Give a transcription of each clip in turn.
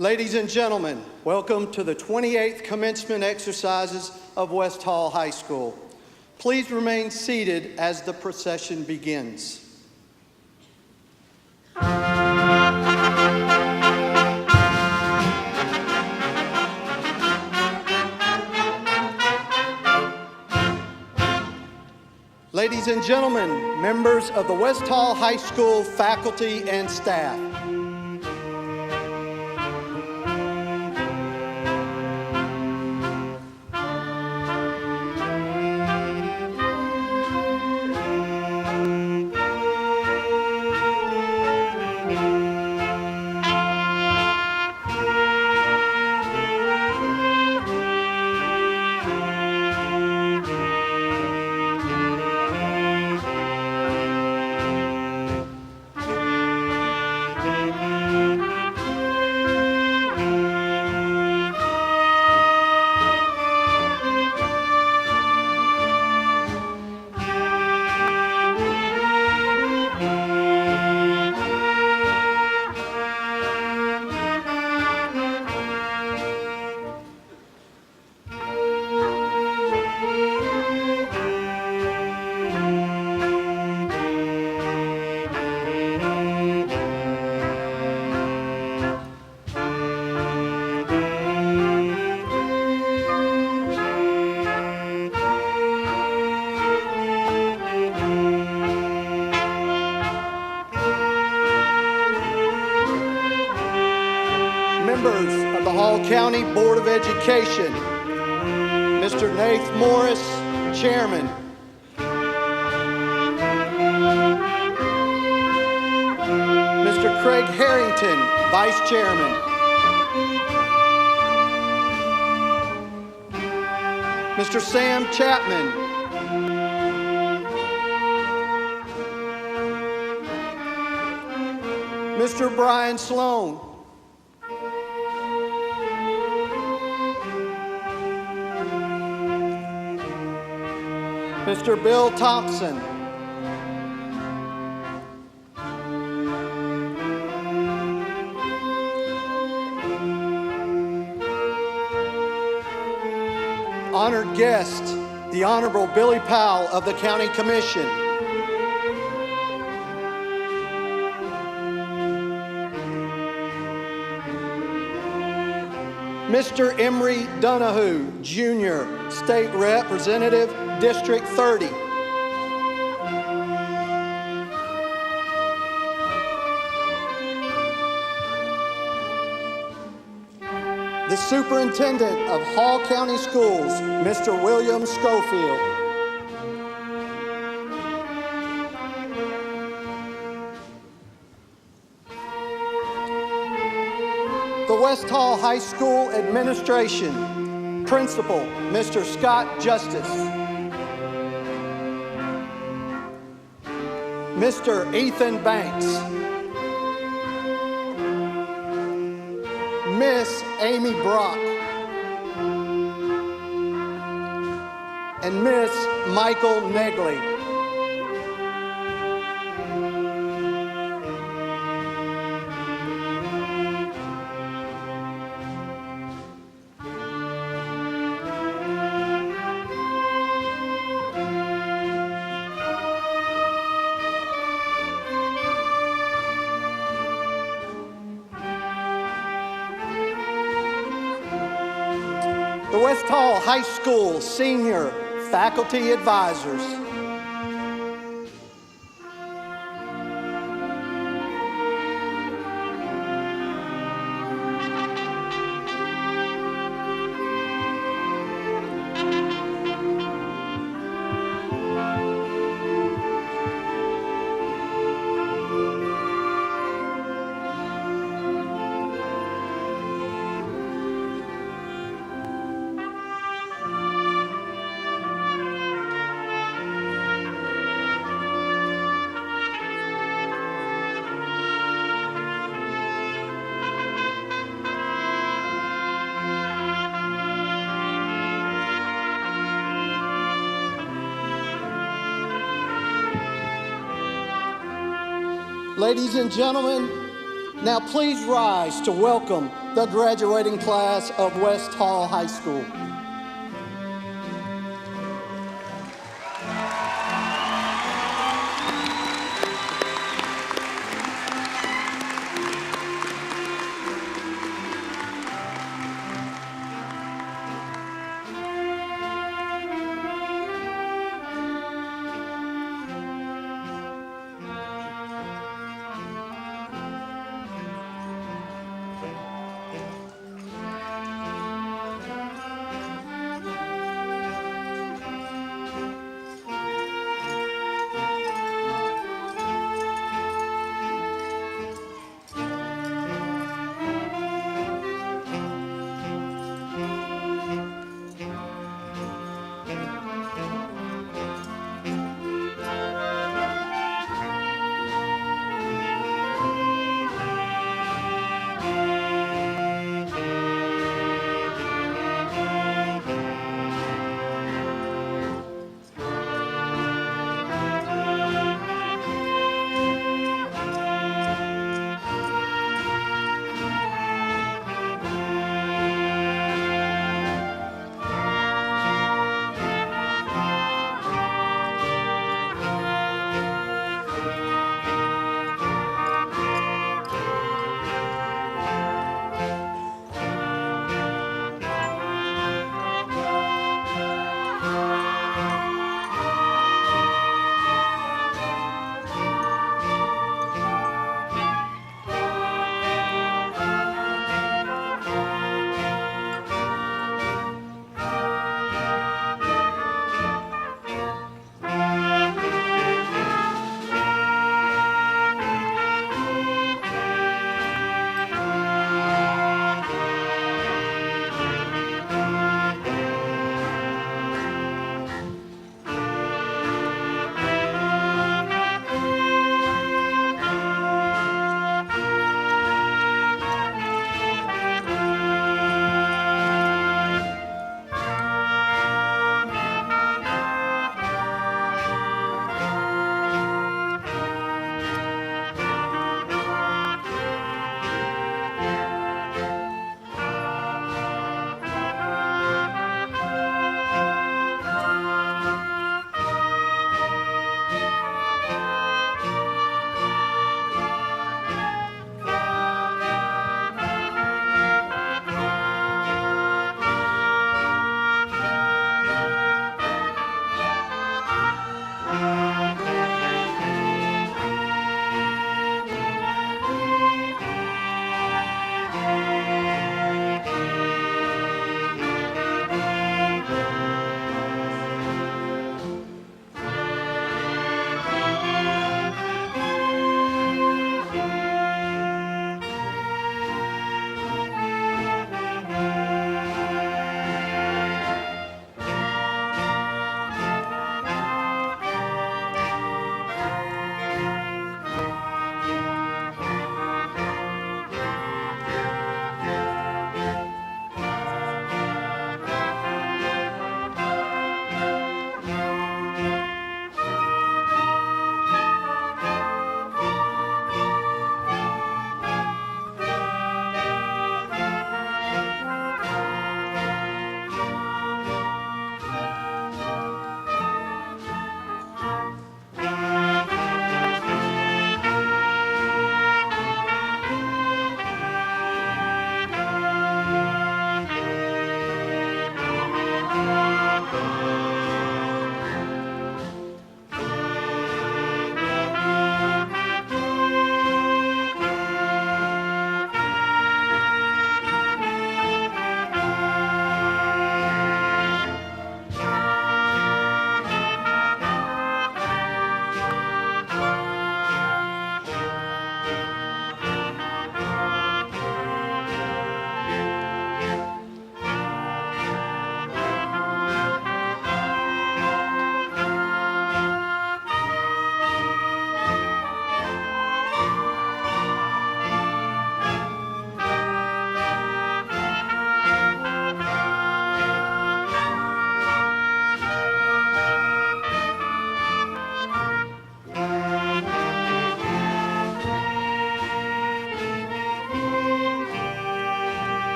Ladies and gentlemen, welcome to the 28th commencement exercises of West Hall High School. Please remain seated as the procession begins. Ladies and gentlemen, members of the West Hall High School faculty and staff. Members of the Hall County Board of Education, Mr. Nath Morris, Chairman. Mr. Craig Harrington, Vice Chairman. Mr. Sam Chapman. Mr. Brian Sloan. Mr. Bill Thompson. Honored guest, the Honorable Billy Powell of the County Commission. Mr. Emery Donahue, Jr., State Representative, District 30. The Superintendent of Hall County Schools, Mr. William Schofield. The West Hall High School Administration, Principal, Mr. Scott Justice. Mr. Ethan Banks. Miss Amy Brock. And Miss Michael Negley. The West Hall High School Senior Faculty Advisors. Ladies and gentlemen, Now please rise to welcome the graduating class of West Hall High School.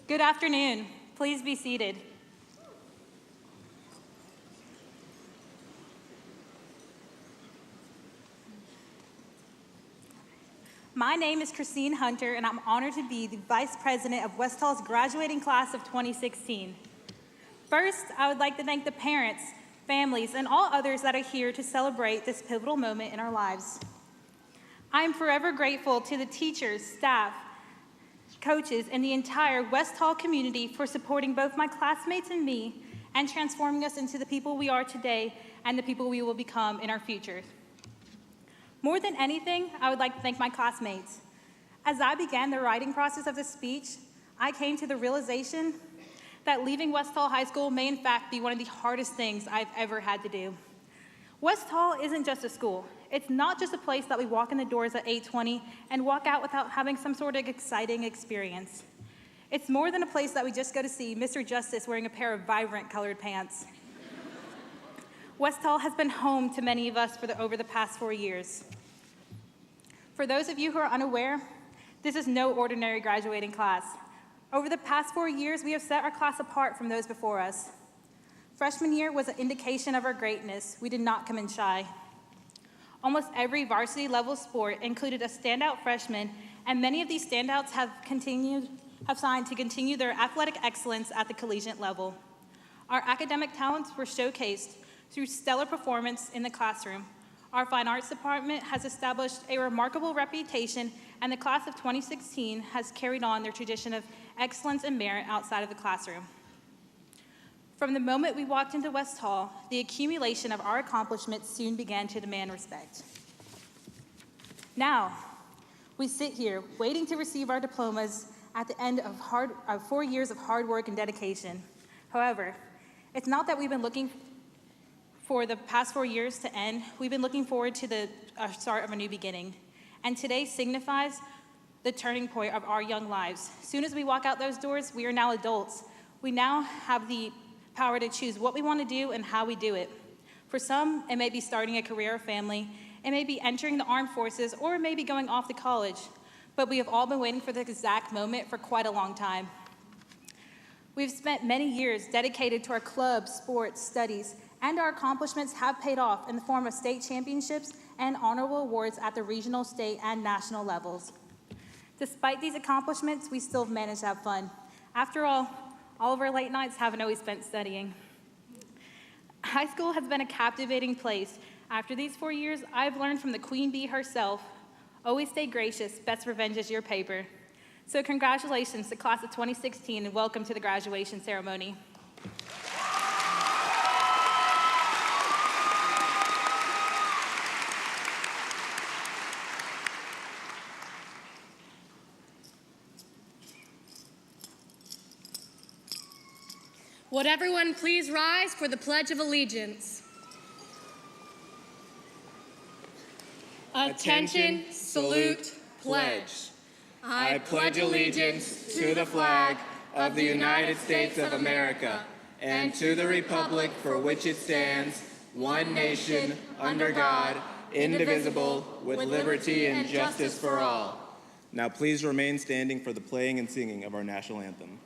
Good afternoon. Please be seated. My name is Christine Hunter, and I'm honored to be the Vice President of West Hall's graduating class of 2016. First, I would like to thank the parents, families, and all others that are here to celebrate this pivotal moment in our lives. I am forever grateful to the teachers, staff, coaches, and the entire West Hall community for supporting both my classmates and me and transforming us into the people we are today and the people we will become in our future. More than anything, I would like to thank my classmates. As I began the writing process of this speech, I came to the realization that leaving West Hall High School may in fact be one of the hardest things I've ever had to do. West Hall isn't just a school. It's not just a place that we walk in the doors at 8:20 and walk out without having some sort of exciting experience. It's more than a place that we just go to see Mr. Justice wearing a pair of vibrant colored pants. West Hall has been home to many of us over the past 4 years. For those of you who are unaware, this is no ordinary graduating class. Over the past 4 years, we have set our class apart from those before us. Freshman year was an indication of our greatness. We did not come in shy. Almost every varsity level sport included a standout freshman, and many of these standouts have signed to continue their athletic excellence at the collegiate level. Our academic talents were showcased through stellar performance in the classroom. Our fine arts department has established a remarkable reputation, and the class of 2016 has carried on their tradition of excellence and merit outside of the classroom. From the moment we walked into West Hall, the accumulation of our accomplishments soon began to demand respect. Now, we sit here waiting to receive our diplomas at the end of 4 years of hard work and dedication. However, it's not that we've been looking for the past 4 years to end. We've been looking forward to the start of a new beginning. And today signifies the turning point of our young lives. As soon as we walk out those doors, we are now adults. We now have the power to choose what we want to do and how we do it. For some, it may be starting a career or family, it may be entering the armed forces, or it may be going off to college. But we have all been waiting for the exact moment for quite a long time. We've spent many years dedicated to our clubs, sports, studies, and our accomplishments have paid off in the form of state championships and honorable awards at the regional, state, and national levels. Despite these accomplishments, we still have managed to have fun. After all of our late nights haven't always spent studying. High school has been a captivating place. After these 4 years, I've learned from the queen bee herself, always stay gracious, best revenge is your paper. So congratulations to class of 2016 and welcome to the graduation ceremony. Would everyone please rise for the Pledge of Allegiance? Attention, salute, pledge. I pledge allegiance to the flag of the United States of America and to the republic for which it stands, one nation, under God, indivisible, with liberty and justice for all. Now please remain standing for the playing and singing of our national anthem.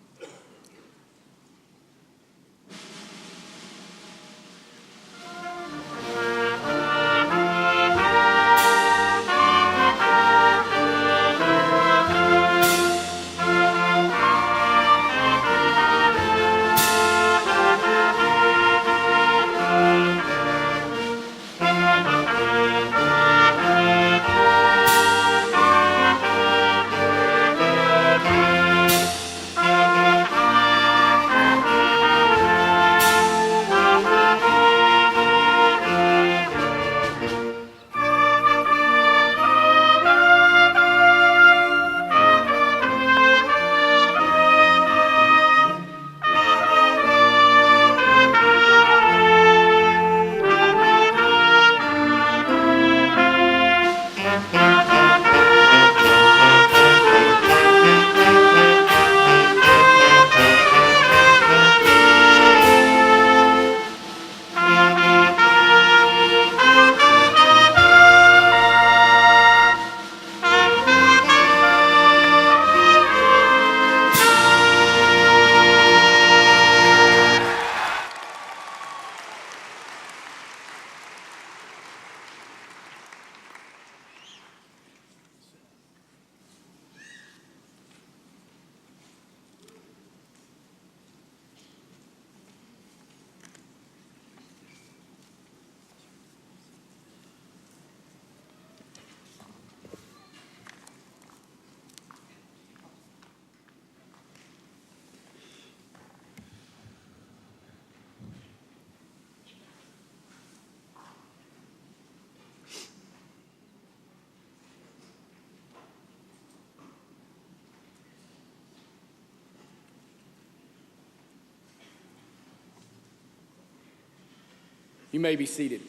You may be seated.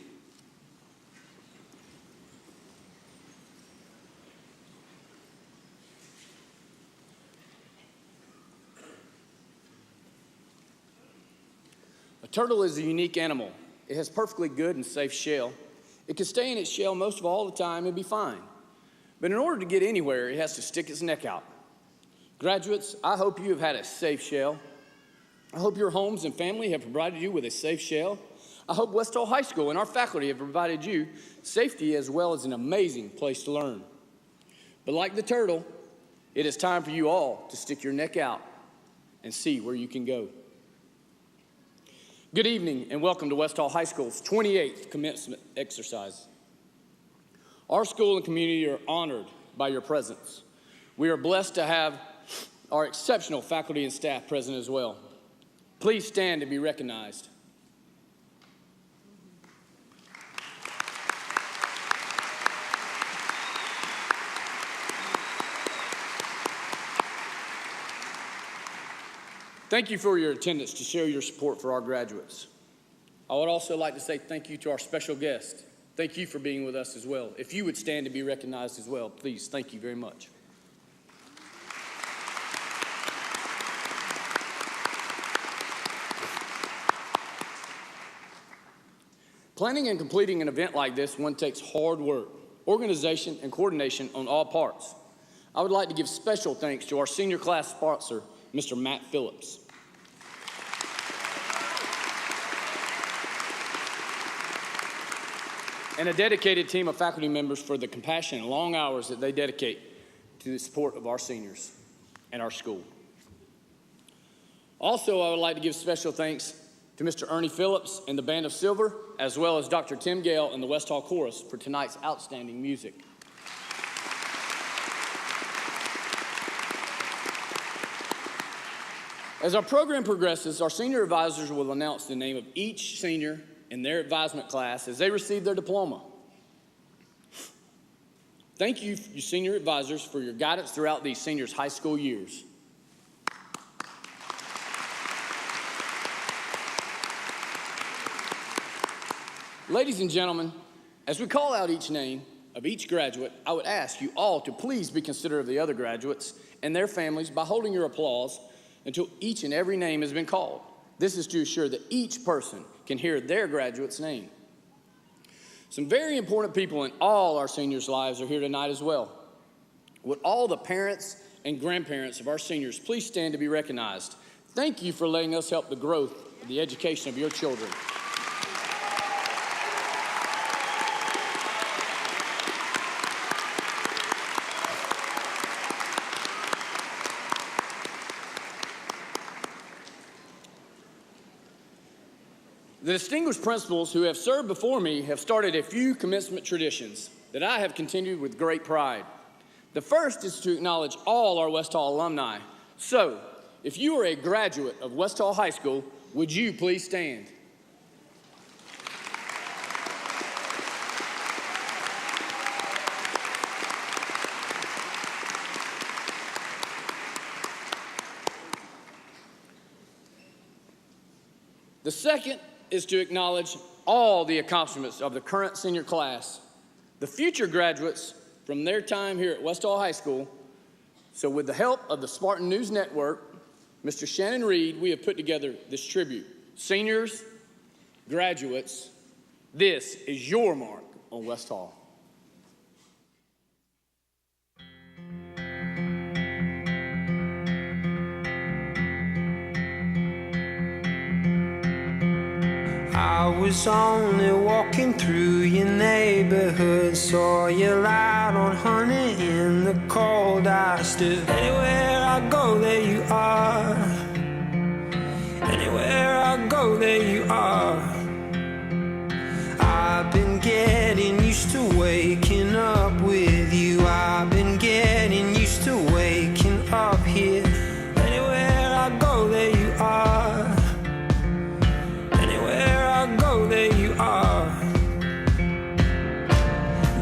A turtle is a unique animal. It has perfectly good and safe shell. It can stay in its shell most of all the time and be fine. But in order to get anywhere, it has to stick its neck out. Graduates, I hope you have had a safe shell. I hope your homes and family have provided you with a safe shell. I hope West Hall High School and our faculty have provided you safety as well as an amazing place to learn. But like the turtle, it is time for you all to stick your neck out and see where you can go. Good evening and welcome to West Hall High School's 28th commencement exercise. Our school and community are honored by your presence. We are blessed to have our exceptional faculty and staff present as well. Please stand and be recognized. Thank you for your attendance to show your support for our graduates. I would also like to say thank you to our special guest. Thank you for being with us as well. If you would stand to be recognized as well, please, thank you very much. Planning and completing an event like this one takes hard work, organization, and coordination on all parts. I would like to give special thanks to our senior class sponsor, Mr. Matt Phillips. And a dedicated team of faculty members for the compassion and long hours that they dedicate to the support of our seniors and our school. Also, I would like to give special thanks to Mr. Ernie Phillips and the Band of Silver, as well as Dr. Tim Gale and the West Hall Chorus for tonight's outstanding music. As our program progresses, our senior advisors will announce the name of each senior in their advisement class as they receive their diploma. Thank you, you senior advisors, for your guidance throughout these seniors' high school years. Ladies and gentlemen, as we call out each name of each graduate, I would ask you all to please be considerate of the other graduates and their families by holding your applause until each and every name has been called. This is to assure that each person can hear their graduate's name. Some very important people in all our seniors' lives are here tonight as well. Would all the parents and grandparents of our seniors please stand to be recognized? Thank you for letting us help the growth of the education of your children. The distinguished principals who have served before me have started a few commencement traditions that I have continued with great pride. The first is to acknowledge all our West Hall alumni. So, if you are a graduate of West Hall High School, would you please stand? The second is to acknowledge all the accomplishments of the current senior class, the future graduates from their time here at West Hall High School. So with the help of the Spartan News Network, Mr. Shannon Reed, we have put together this tribute. Seniors, graduates, this is your mark on West Hall. I was only walking through your neighborhood, saw you light on honey in the cold. I stood anywhere I go, there you are. Anywhere I go, there you are. I've been getting used to waking up with you. I've been getting used to waking up here. Anywhere I go, there you are. Go, there you are.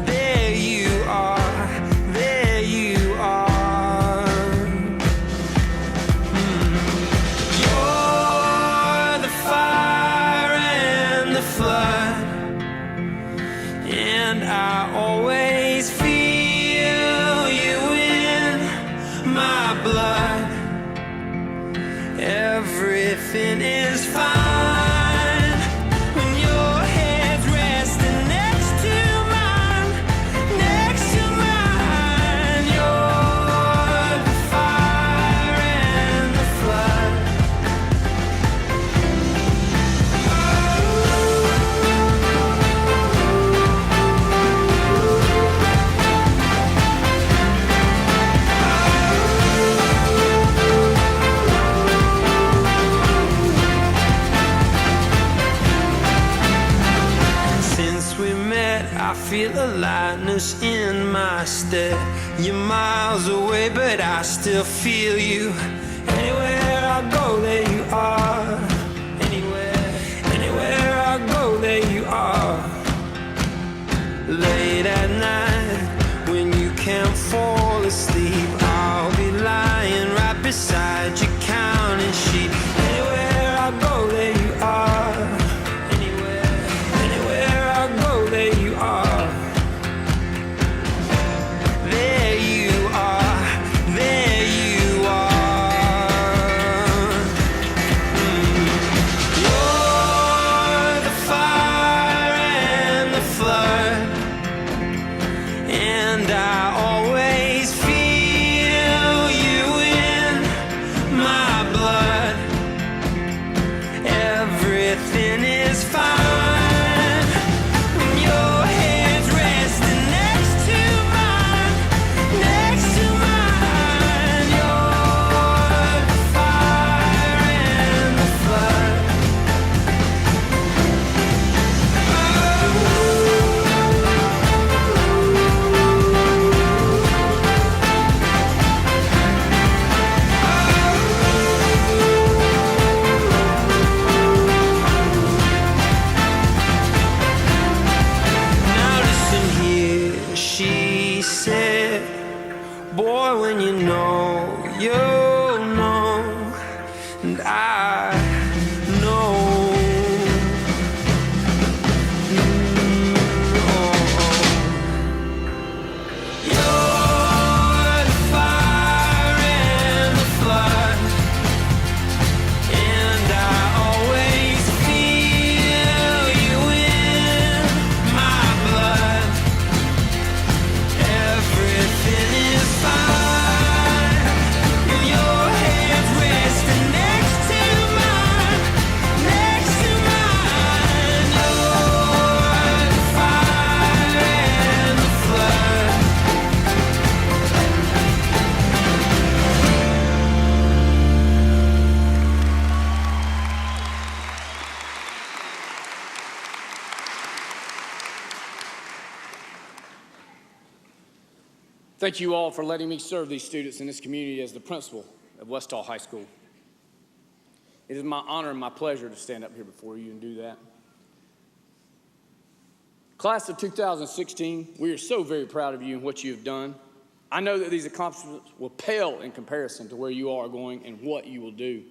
There you are. There you are. You're the fire and blood. Everything is fine when your head's resting next to mine, next to mine. You're the fire and the flood. Since we met, I feel a lightness in my step. You're miles away, but I still feel you. Anywhere I go, there you are. Anywhere I go, there you are. Late at night, when you can't fall asleep, I'll be lying right beside you, counting sheep. Anywhere I go, there you are. Anywhere I go, there you are. There you are. There you are. You're the fire and the flood, and I always feel you in my blood. Everything is fine when your head's resting next to mine, next to mine. You're the fire and the flood. Now listen here, she said, boy, when you know, you'll know, and I know. You're the fire and the flood, and I always feel you in my blood. Everything is fine when your head's resting next to mine, next to mine. You're the fire and the flood. Thank you all for letting me serve these students in this community as the principal of West Hall High School. It is my honor and my pleasure to stand up here before you and do that. Class of 2016, we are so very proud of you and what you have done. I know that these accomplishments will pale in comparison to where you are going and what you will do.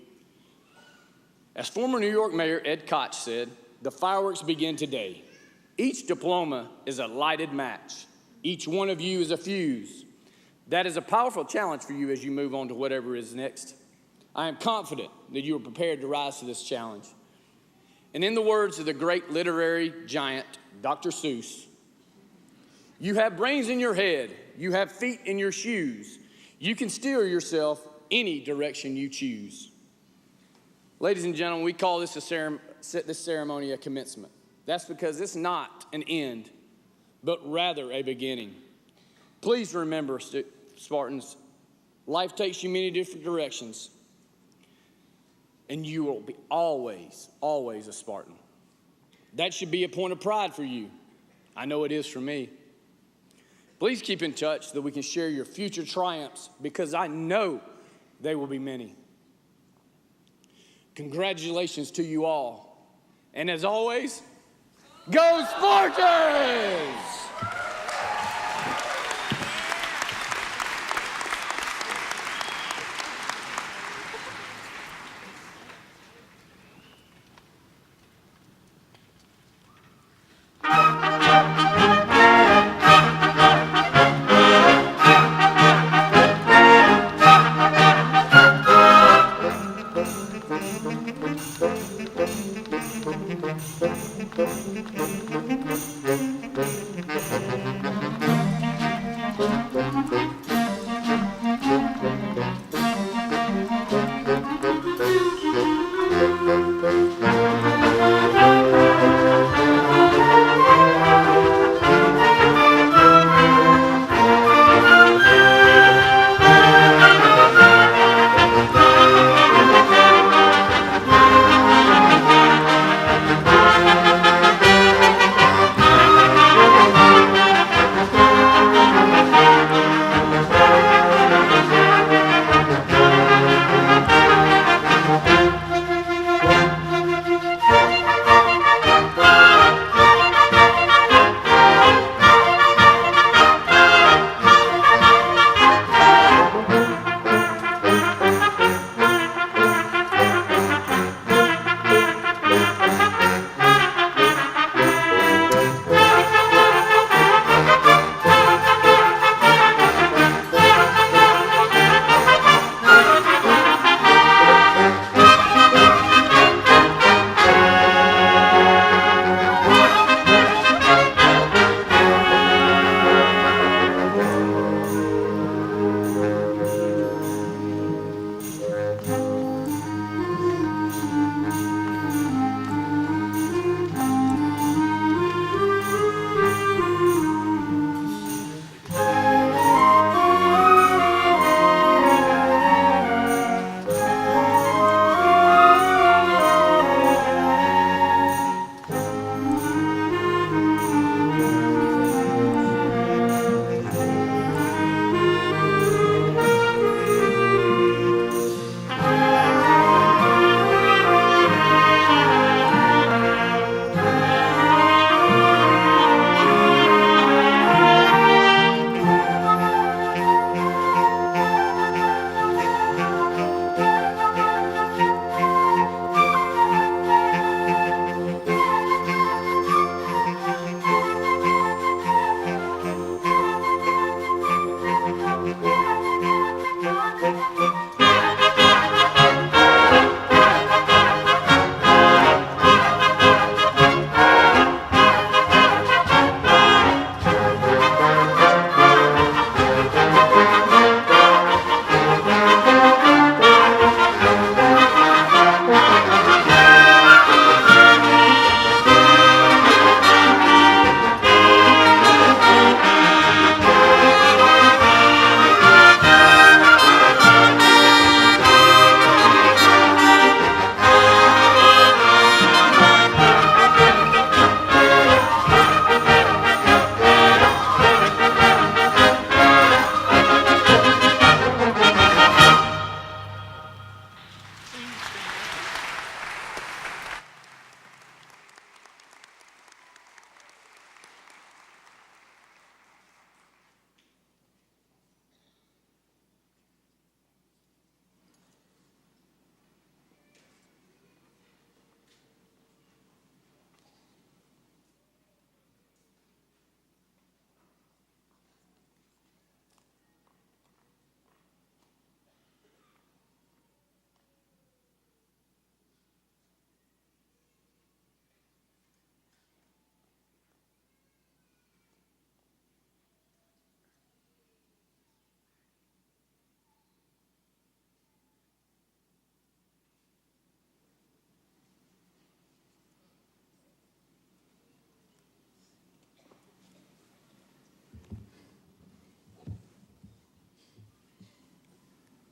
As former New York Mayor Ed Koch said, the fireworks begin today. Each diploma is a lighted match. Each one of you is a fuse. That is a powerful challenge for you as you move on to whatever is next. I am confident that you are prepared to rise to this challenge. And in the words of the great literary giant, Dr. Seuss, you have brains in your head, you have feet in your shoes. You can steer yourself any direction you choose. Ladies and gentlemen, we call this ceremony a commencement. That's because it's not an end, but rather a beginning. Please remember, Spartans, life takes you many different directions, and you will be always, always a Spartan. That should be a point of pride for you. I know it is for me. Please keep in touch so that we can share your future triumphs, because I know they will be many. Congratulations to you all. And as always, go Spartans!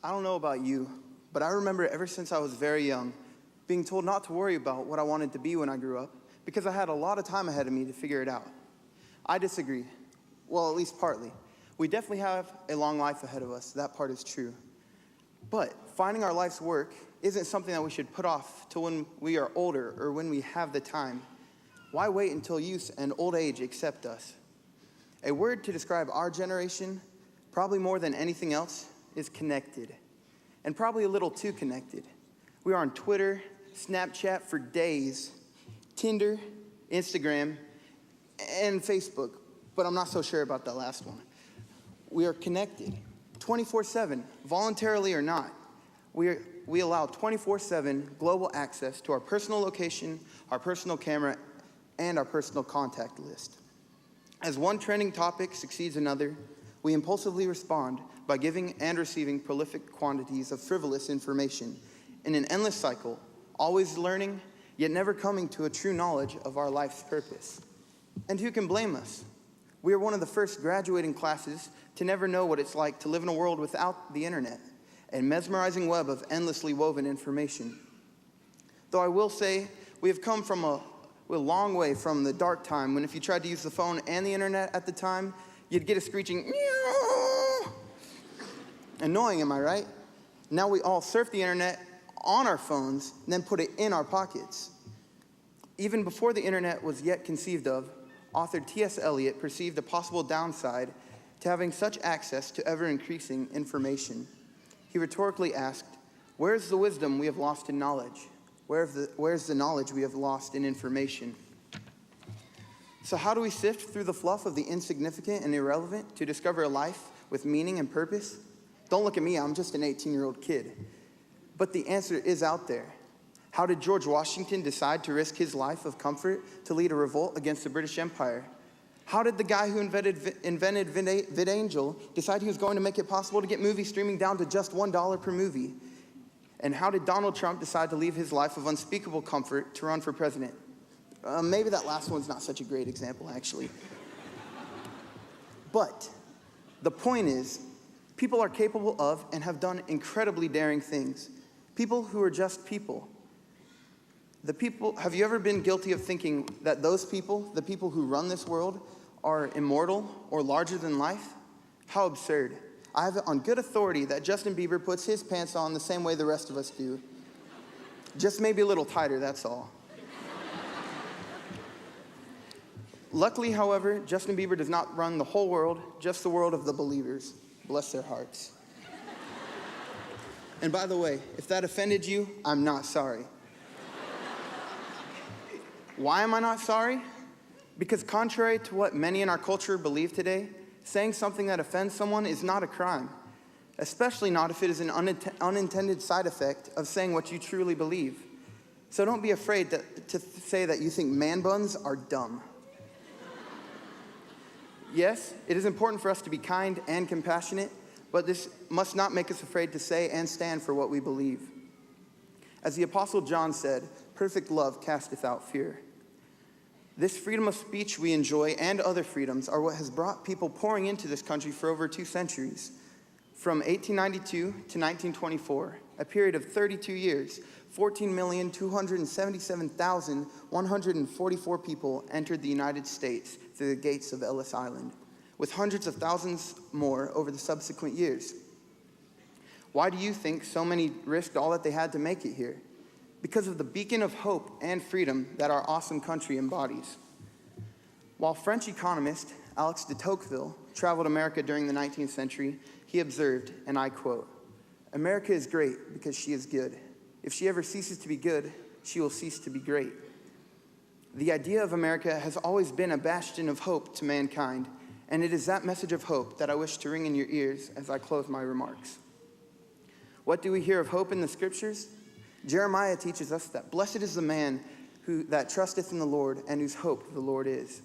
I don't know about you, but I remember ever since I was very young being told not to worry about what I wanted to be when I grew up because I had a lot of time ahead of me to figure it out. I disagree. Well, at least partly. We definitely have a long life ahead of us. That part is true. But finding our life's work isn't something that we should put off till when we are older or when we have the time. Why wait until youth and old age accept us? A word to describe our generation, probably more than anything else, is connected. And probably a little too connected. We are on Twitter, Snapchat for days, Tinder, Instagram, and Facebook, but I'm not so sure about that last one. We are connected 24/7, voluntarily or not. We allow 24/7 global access to our personal location, our personal camera, and our personal contact list. As one trending topic succeeds another, we impulsively respond by giving and receiving prolific quantities of frivolous information in an endless cycle, always learning, yet never coming to a true knowledge of our life's purpose. And who can blame us? We are one of the first graduating classes to never know what it's like to live in a world without the internet, a mesmerizing web of endlessly woven information. Though I will say, we have come from a long way from the dark time when if you tried to use the phone and the internet at the time, you'd get a screeching meow. Annoying, am I right? Now we all surf the internet on our phones and then put it in our pockets. Even before the internet was yet conceived of, author T.S. Eliot perceived a possible downside to having such access to ever-increasing information. He rhetorically asked, "Where's the wisdom we have lost in knowledge? Where's the knowledge we have lost in information?" So how do we sift through the fluff of the insignificant and irrelevant to discover a life with meaning and purpose? Don't look at me, I'm just an 18-year-old kid. But the answer is out there. How did George Washington decide to risk his life of comfort to lead a revolt against the British Empire? How did the guy who invented VidAngel decide he was going to make it possible to get movie streaming down to just $1 per movie? And how did Donald Trump decide to leave his life of unspeakable comfort to run for president? Maybe that last one's not such a great example, actually. But the point is, people are capable of and have done incredibly daring things. People who are just people. Have you ever been guilty of thinking that those people, the people who run this world, are immortal or larger than life? How absurd. I have it on good authority that Justin Bieber puts his pants on the same way the rest of us do. Just maybe a little tighter, that's all. Luckily, however, Justin Bieber does not run the whole world, just the world of the believers. Bless their hearts. And by the way, if that offended you, I'm not sorry. Why am I not sorry? Because contrary to what many in our culture believe today, saying something that offends someone is not a crime, especially not if it is an unintended side effect of saying what you truly believe. So don't be afraid to say that you think man buns are dumb. Yes, it is important for us to be kind and compassionate, but this must not make us afraid to say and stand for what we believe. As the Apostle John said, "Perfect love casteth out fear." This freedom of speech we enjoy and other freedoms are what has brought people pouring into this country for over 2 centuries. From 1892 to 1924, a period of 32 years, 14,277,144 people entered the United States through the gates of Ellis Island, with hundreds of thousands more over the subsequent years. Why do you think so many risked all that they had to make it here? Because of the beacon of hope and freedom that our awesome country embodies. While French economist Alex de Tocqueville traveled America during the 19th century, he observed, and I quote, "America is great because she is good. If she ever ceases to be good, she will cease to be great." The idea of America has always been a bastion of hope to mankind, and it is that message of hope that I wish to ring in your ears as I close my remarks. What do we hear of hope in the scriptures? Jeremiah teaches us that blessed is the man that trusteth in the Lord and whose hope the Lord is.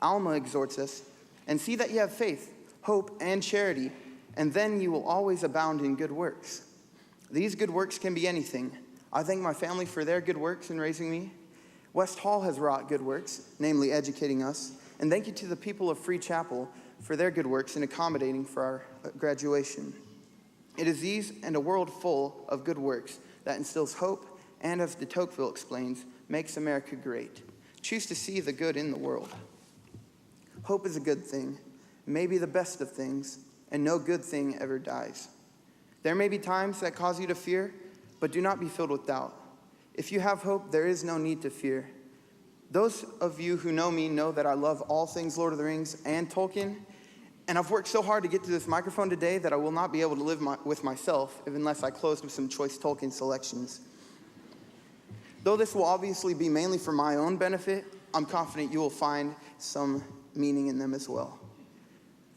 Alma exhorts us, and see that you have faith, hope, and charity, and then you will always abound in good works. These good works can be anything. I thank my family for their good works in raising me. West Hall has wrought good works, namely educating us, and thank you to the people of Free Chapel for their good works in accommodating for our graduation. It is these and a world full of good works that instills hope and, as de Tocqueville explains, makes America great. Choose to see the good in the world. Hope is a good thing, maybe the best of things, and no good thing ever dies. There may be times that cause you to fear, but do not be filled with doubt. If you have hope, there is no need to fear. Those of you who know me know that I love all things Lord of the Rings and Tolkien, and I've worked so hard to get to this microphone today that I will not be able to live with myself unless I close with some choice Tolkien selections. Though this will obviously be mainly for my own benefit, I'm confident you will find some meaning in them as well.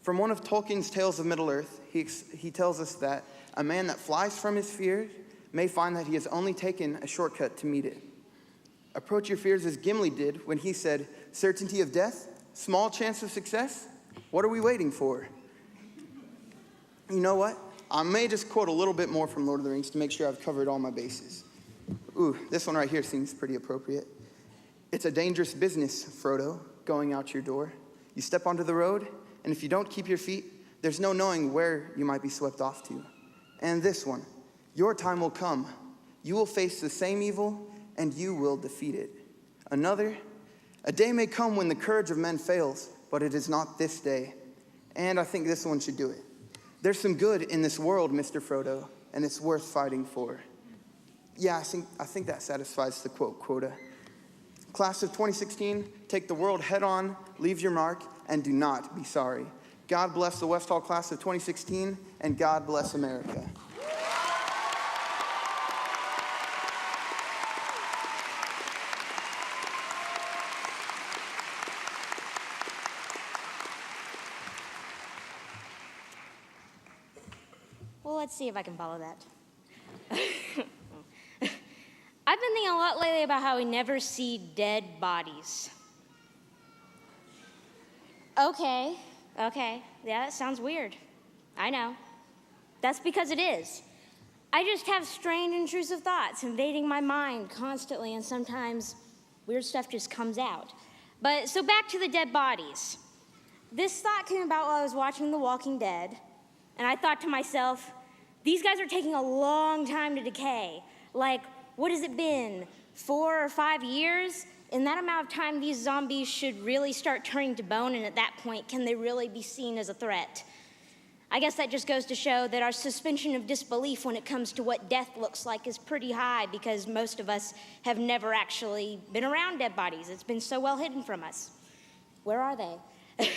From one of Tolkien's Tales of Middle-earth, he tells us that a man that flies from his fears may find that he has only taken a shortcut to meet it. Approach your fears as Gimli did when he said, "Certainty of death, small chance of success? What are we waiting for?" You know what? I may just quote a little bit more from Lord of the Rings to make sure I've covered all my bases. Ooh, this one right here seems pretty appropriate. It's a dangerous business, Frodo, going out your door. You step onto the road, and if you don't keep your feet, there's no knowing where you might be swept off to. And this one, your time will come. You will face the same evil, and you will defeat it. Another, a day may come when the courage of men fails, but it is not this day. And I think this one should do it. There's some good in this world, Mr. Frodo, and it's worth fighting for. Yeah, I think that satisfies the quote quota. Class of 2016, take the world head on, leave your mark, and do not be sorry. God bless the West Hall class of 2016, and God bless America. Well, let's see if I can follow that. I've been thinking a lot lately about how we never see dead bodies. Okay, yeah, that sounds weird. I know. That's because it is. I just have strange, intrusive thoughts invading my mind constantly, and sometimes weird stuff just comes out. But so back to the dead bodies. This thought came about while I was watching The Walking Dead, and I thought to myself, these guys are taking a long time to decay. Like, what has it been, 4 or 5 years? In that amount of time, these zombies should really start turning to bone, and at that point, can they really be seen as a threat? I guess that just goes to show that our suspension of disbelief when it comes to what death looks like is pretty high, because most of us have never actually been around dead bodies. It's been so well hidden from us. Where are they?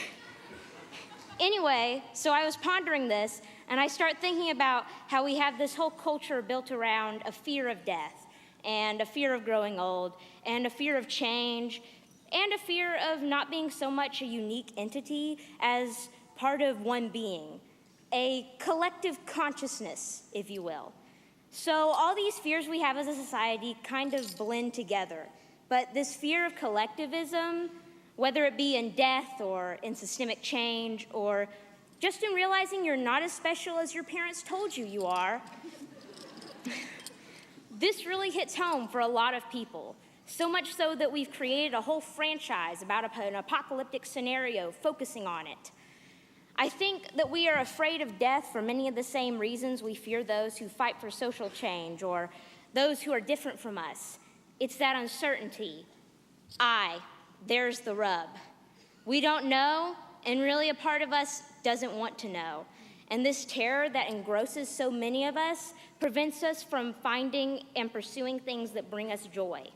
Anyway, so I was pondering this, and I start thinking about how we have this whole culture built around a fear of death, and a fear of growing old, and a fear of change, and a fear of not being so much a unique entity as part of one being, a collective consciousness, if you will. So all these fears we have as a society kind of blend together, but this fear of collectivism, whether it be in death or in systemic change or just in realizing you're not as special as your parents told you you are, this really hits home for a lot of people, so much so that we've created a whole franchise about an apocalyptic scenario focusing on it. I think that we are afraid of death for many of the same reasons we fear those who fight for social change or those who are different from us. It's that uncertainty. There's the rub. We don't know, and really a part of us doesn't want to know. And this terror that engrosses so many of us prevents us from finding and pursuing things that bring us joy.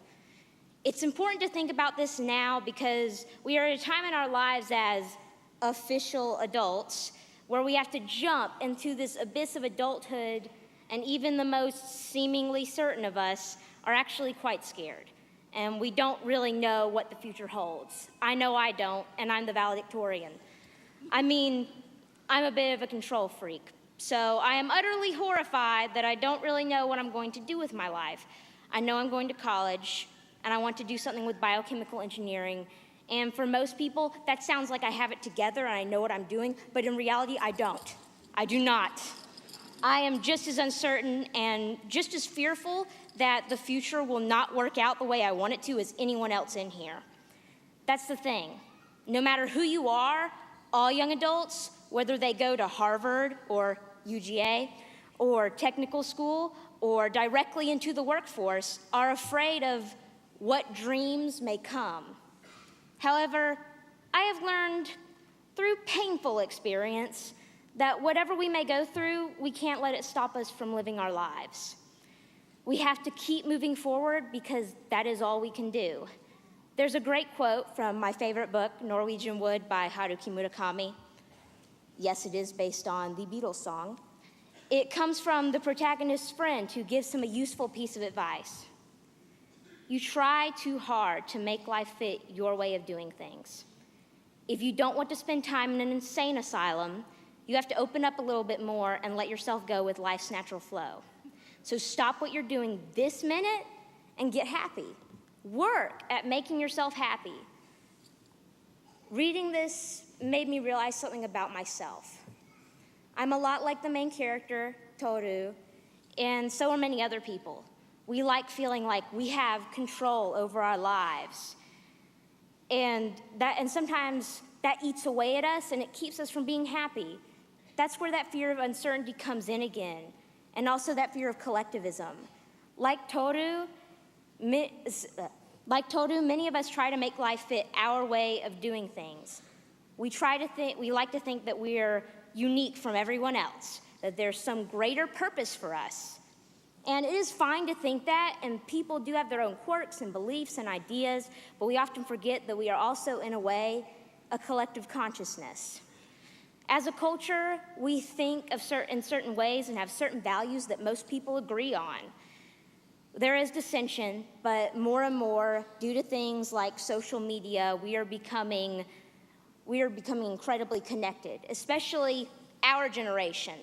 It's important to think about this now because we are at a time in our lives as official adults where we have to jump into this abyss of adulthood, and even the most seemingly certain of us are actually quite scared. And we don't really know what the future holds. I know I don't, and I'm the valedictorian. I mean, I'm a bit of a control freak, so I am utterly horrified that I don't really know what I'm going to do with my life. I know I'm going to college, and I want to do something with biochemical engineering, and for most people, that sounds like I have it together and I know what I'm doing, but in reality, I don't. I do not. I am just as uncertain and just as fearful that the future will not work out the way I want it to as anyone else in here. That's the thing. No matter who you are, all young adults, whether they go to Harvard or UGA, or technical school or directly into the workforce are afraid of what dreams may come. However, I have learned through painful experience that whatever we may go through, we can't let it stop us from living our lives. We have to keep moving forward because that is all we can do. There's a great quote from my favorite book, Norwegian Wood by Haruki Murakami. Yes, it is based on the Beatles song. It comes from the protagonist's friend who gives him a useful piece of advice. You try too hard to make life fit your way of doing things. If you don't want to spend time in an insane asylum, you have to open up a little bit more and let yourself go with life's natural flow. So stop what you're doing this minute and get happy. Work at making yourself happy. Reading this made me realize something about myself. I'm a lot like the main character, Toru, and so are many other people. We like feeling like we have control over our lives. And sometimes that eats away at us and it keeps us from being happy. That's where that fear of uncertainty comes in again, and also that fear of collectivism. Like Toru, many of us try to make life fit our way of doing things. We like to think that we're unique from everyone else, that there's some greater purpose for us. And it is fine to think that, and people do have their own quirks and beliefs and ideas, but we often forget that we are also, in a way, a collective consciousness. As a culture, we think in certain ways and have certain values that most people agree on. There is dissension, but more and more, due to things like social media, we are becoming incredibly connected, especially our generation.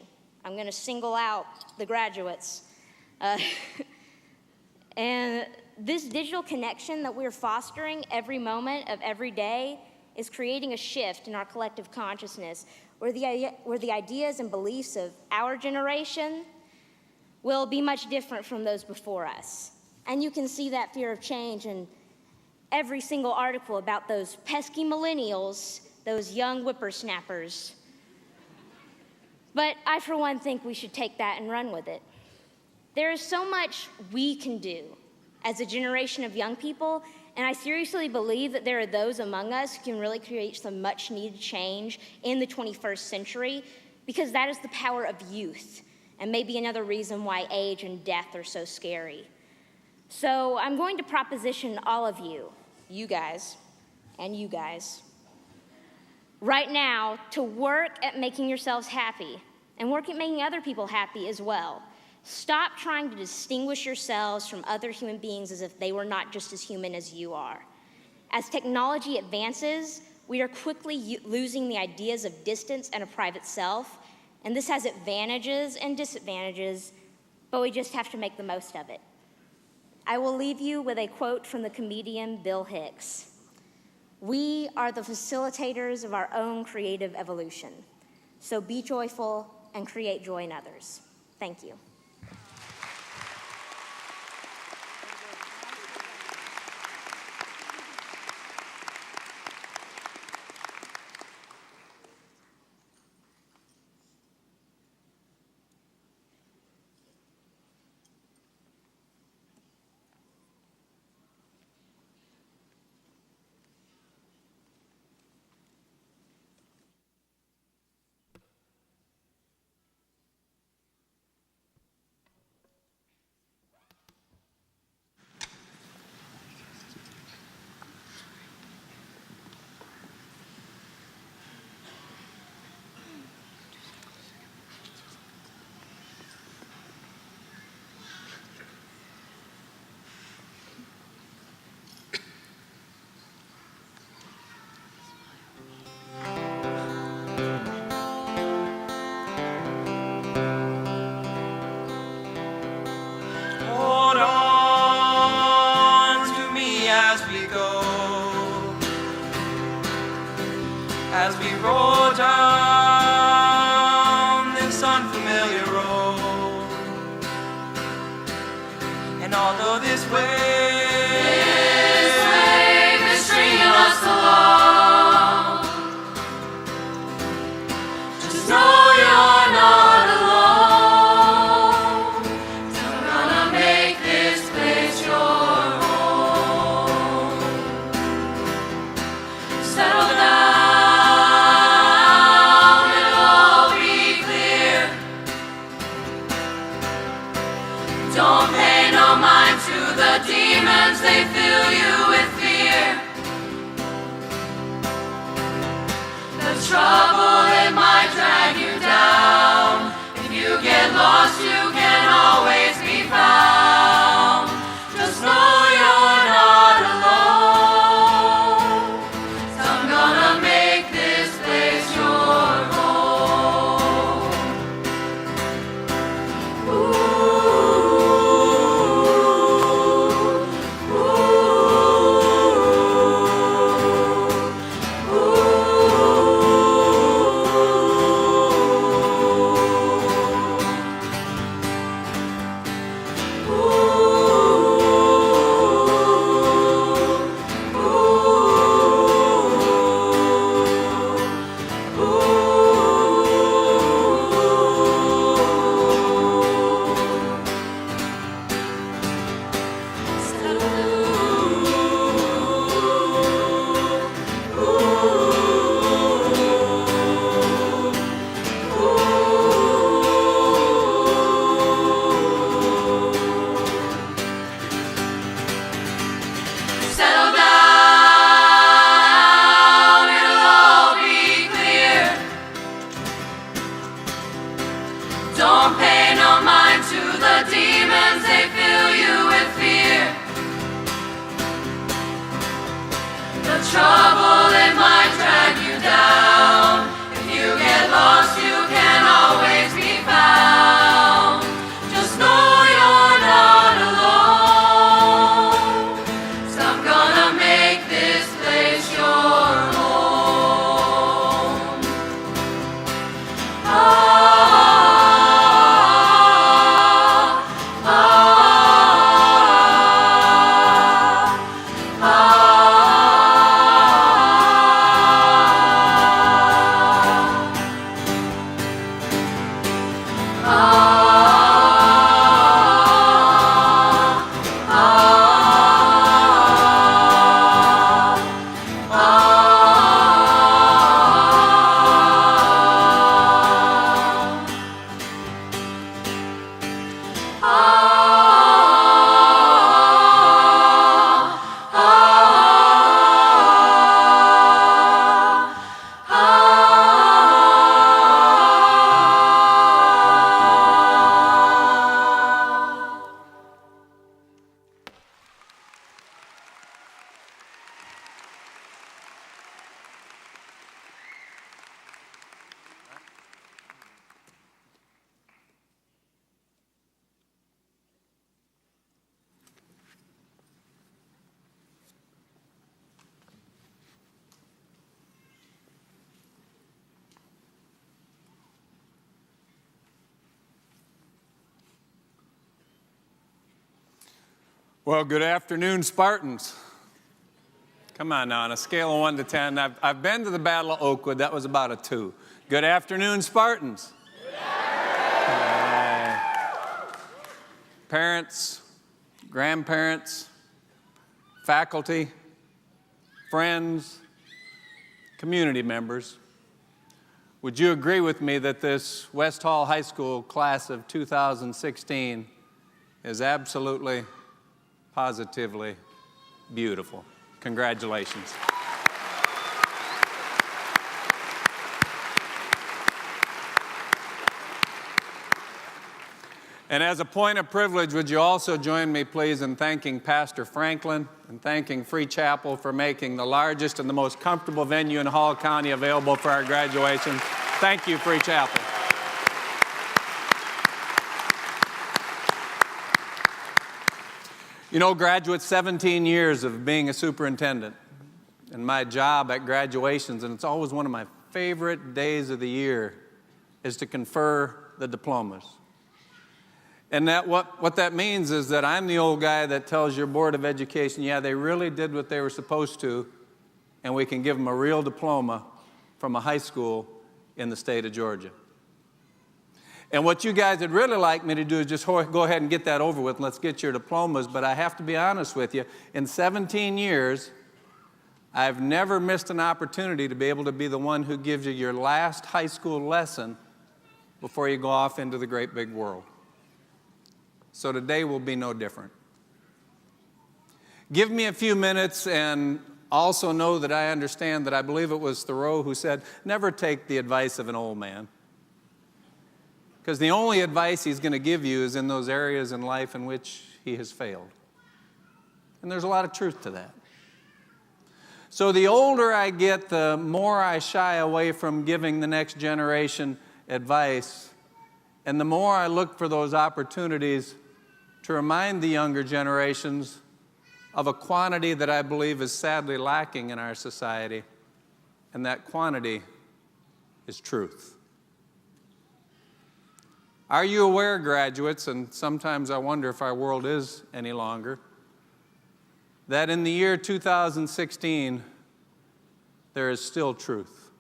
I'm going to single out the graduates. And this digital connection that we're fostering every moment of every day is creating a shift in our collective consciousness where the ideas and beliefs of our generation will be much different from those before us. And you can see that fear of change in every single article about those pesky millennials, those young whippersnappers. But I, for one, think we should take that and run with it. There is so much we can do as a generation of young people, and I seriously believe that there are those among us who can really create some much-needed change in the 21st century, because that is the power of youth, and maybe another reason why age and death are so scary. So I'm going to proposition all of you guys, and you guys, right now to work at making yourselves happy, and work at making other people happy as well. Stop trying to distinguish yourselves from other human beings as if they were not just as human as you are. As technology advances, we are quickly losing the ideas of distance and a private self, and this has advantages and disadvantages, but we just have to make the most of it. I will leave you with a quote from the comedian Bill Hicks. We are the facilitators of our own creative evolution, so be joyful and create joy in others. Thank you. Hold on to me as we go, as we roll down this unfamiliar road. And although this wave is stringing us along, just know you're not alone. Don't pay no mind to the demons, they fill you with fear. The trouble, it might drag you down. If you get lost, you can always be found. Just know you're not alone. So I'm gonna make this place your home. Settle down, it'll all be clear. Don't pay no mind to the demons, they fill you with fear. The trouble, it might drag you down. If you get lost, you can always be found. Just know you're not alone. So I'm gonna make this place your home. Ah, ah, ah, Well, good afternoon, Spartans. Come on now, on a scale of 1 to 10, I've been to the Battle of Oakwood. That was about a 2. Good afternoon, Spartans. Parents, grandparents, faculty, friends, community members, would you agree with me that this West Hall High School class of 2016 is absolutely, positively beautiful? Congratulations. And as a point of privilege, would you also join me, please, in thanking Pastor Franklin and thanking Free Chapel for making the largest and the most comfortable venue in Hall County available for our graduation. Thank you, Free Chapel. You know, graduates, 17 years of being a superintendent and my job at graduations, and it's always one of my favorite days of the year, is to confer the diplomas. And that what that means is that I'm the old guy that tells your Board of Education, yeah, they really did what they were supposed to, and we can give them a real diploma from a high school in the state of Georgia. And what you guys would really like me to do is just go ahead and get that over with, and let's get your diplomas. But I have to be honest with you, in 17 years, I've never missed an opportunity to be able to be the one who gives you your last high school lesson before you go off into the great big world. So today will be no different. Give me a few minutes and also know that I understand that I believe it was Thoreau who said, never take the advice of an old man. Because the only advice he's going to give you is in those areas in life in which he has failed. And there's a lot of truth to that. So the older I get, the more I shy away from giving the next generation advice, and the more I look for those opportunities to remind the younger generations of a quantity that I believe is sadly lacking in our society, and that quantity is truth. Are you aware, graduates, and sometimes I wonder if our world is any longer, that in the year 2016, there is still truth?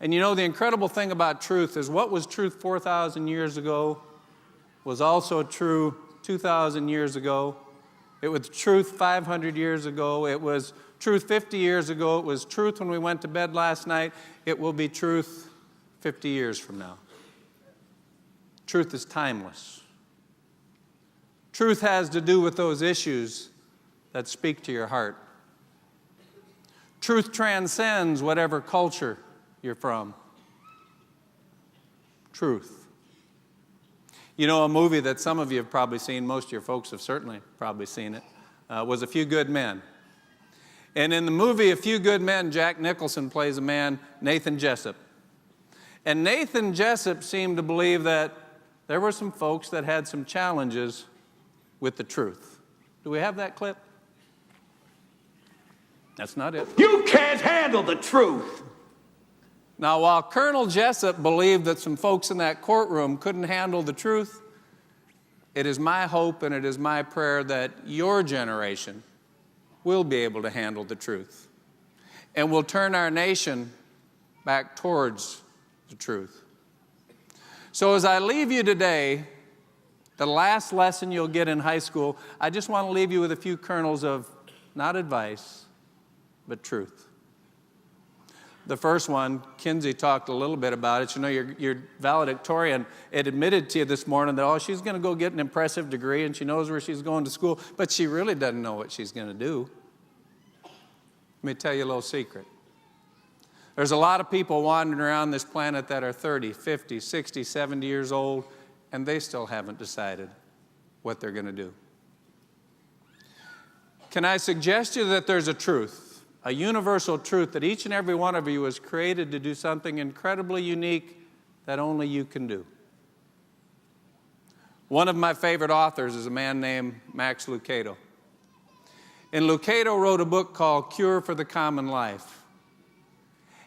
And you know, the incredible thing about truth is what was truth 4,000 years ago was also true 2,000 years ago. It was truth 500 years ago. It was truth 50 years ago. It was truth when we went to bed last night. It will be truth 50 years from now. Truth is timeless. Truth has to do with those issues that speak to your heart. Truth transcends whatever culture you're from. Truth. You know, a movie that some of you have probably seen, most of your folks have certainly probably seen it, was A Few Good Men. And in the movie A Few Good Men, Jack Nicholson plays a man, Nathan Jessup. And Nathan Jessup seemed to believe that there were some folks that had some challenges with the truth. Do we have that clip? That's not it. You can't handle the truth. Now, while Colonel Jessup believed that some folks in that courtroom couldn't handle the truth, it is my hope and it is my prayer that your generation will be able to handle the truth and will turn our nation back towards the truth. So as I leave you today, the last lesson you'll get in high school, I just want to leave you with a few kernels of not advice, but truth. The first one, Kinsey talked a little bit about it. You know, your valedictorian had admitted to you this morning that, oh, she's going to go get an impressive degree and she knows where she's going to school, but she really doesn't know what she's going to do. Let me tell you a little secret. There's a lot of people wandering around this planet that are 30, 50, 60, 70 years old, and they still haven't decided what they're going to do. Can I suggest to you that there's a truth? A universal truth that each and every one of you was created to do something incredibly unique that only you can do. One of my favorite authors is a man named Max Lucado. And Lucado wrote a book called Cure for the Common Life.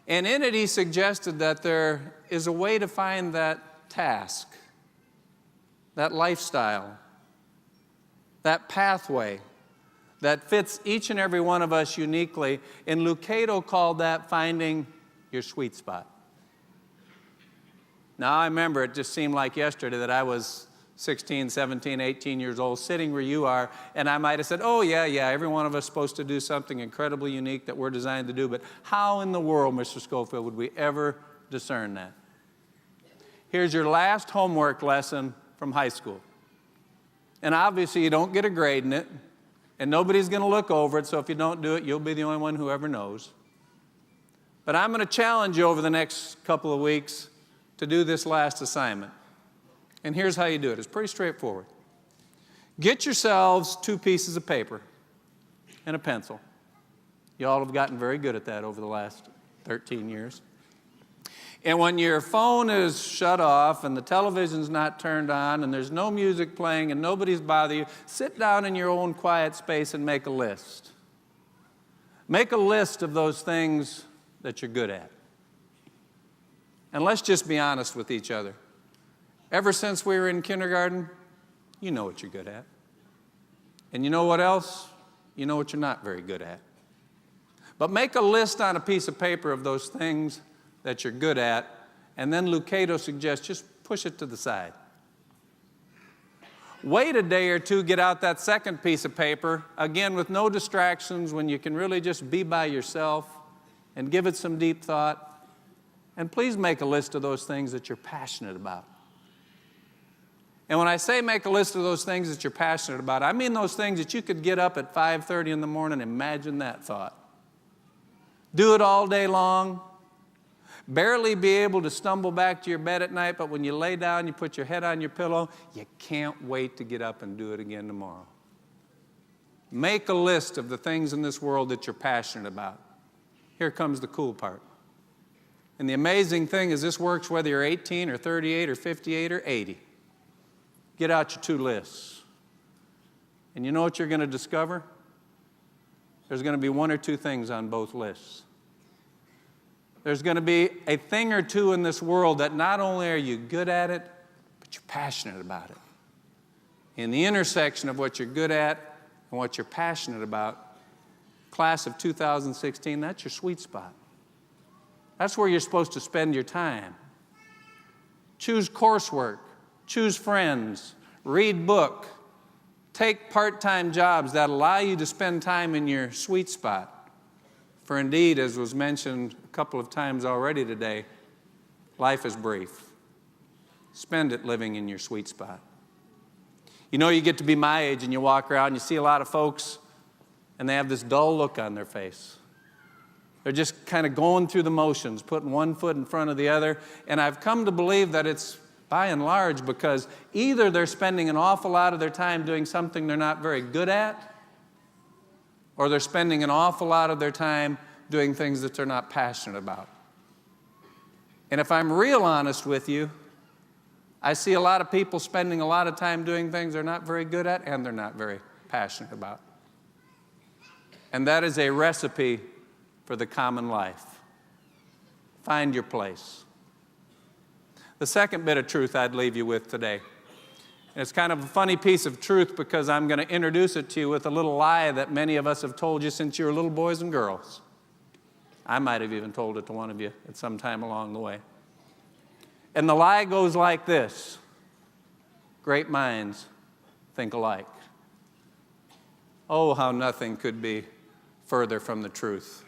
And in it he suggested that there is a way to find that task, that lifestyle, that pathway that fits each and every one of us uniquely, and Lucado called that finding your sweet spot. Now, I remember it just seemed like yesterday that I was 16, 17, 18 years old, sitting where you are, and I might have said, oh, yeah, every one of us is supposed to do something incredibly unique that we're designed to do, but how in the world, Mr. Schofield, would we ever discern that? Here's your last homework lesson from high school. And obviously, you don't get a grade in it, and nobody's going to look over it, so if you don't do it, you'll be the only one who ever knows. But I'm going to challenge you over the next couple of weeks to do this last assignment. And here's how you do it. It's pretty straightforward. Get yourselves 2 pieces of paper and a pencil. You all have gotten very good at that over the last 13 years. And when your phone is shut off and the television's not turned on and there's no music playing and nobody's bothering you, sit down in your own quiet space and make a list. Make a list of those things that you're good at. And let's just be honest with each other. Ever since we were in kindergarten, you know what you're good at. And you know what else? You know what you're not very good at. But make a list on a piece of paper of those things that you're good at, and then Lucado suggests just push it to the side. Wait a day or two, get out that second piece of paper, again with no distractions, when you can really just be by yourself and give it some deep thought. And please make a list of those things that you're passionate about. And when I say make a list of those things that you're passionate about, I mean those things that you could get up at 5:30 in the morning, imagine that thought. Do it all day long, barely be able to stumble back to your bed at night, but when you lay down, you put your head on your pillow, you can't wait to get up and do it again tomorrow. Make a list of the things in this world that you're passionate about. Here comes the cool part. And the amazing thing is this works whether you're 18 or 38 or 58 or 80. Get out your 2 lists. And you know what you're going to discover? There's going to be 1 or 2 things on both lists. There's going to be a thing or 2 in this world that not only are you good at it, but you're passionate about it. In the intersection of what you're good at and what you're passionate about, class of 2016, that's your sweet spot. That's where you're supposed to spend your time. Choose coursework, choose friends, read book, take part-time jobs that allow you to spend time in your sweet spot. For indeed, as was mentioned a couple of times already today, life is brief. Spend it living in your sweet spot. You know, you get to be my age and you walk around and you see a lot of folks and they have this dull look on their face. They're just kind of going through the motions, putting one foot in front of the other. And I've come to believe that it's by and large because either they're spending an awful lot of their time doing something they're not very good at, or they're spending an awful lot of their time doing things that they're not passionate about. And if I'm real honest with you, I see a lot of people spending a lot of time doing things they're not very good at and they're not very passionate about. And that is a recipe for the common life. Find your place. The second bit of truth I'd leave you with today. And it's kind of a funny piece of truth because I'm going to introduce it to you with a little lie that many of us have told you since you were little boys and girls. I might have even told it to one of you at some time along the way. And the lie goes like this: great minds think alike. Oh, how nothing could be further from the truth.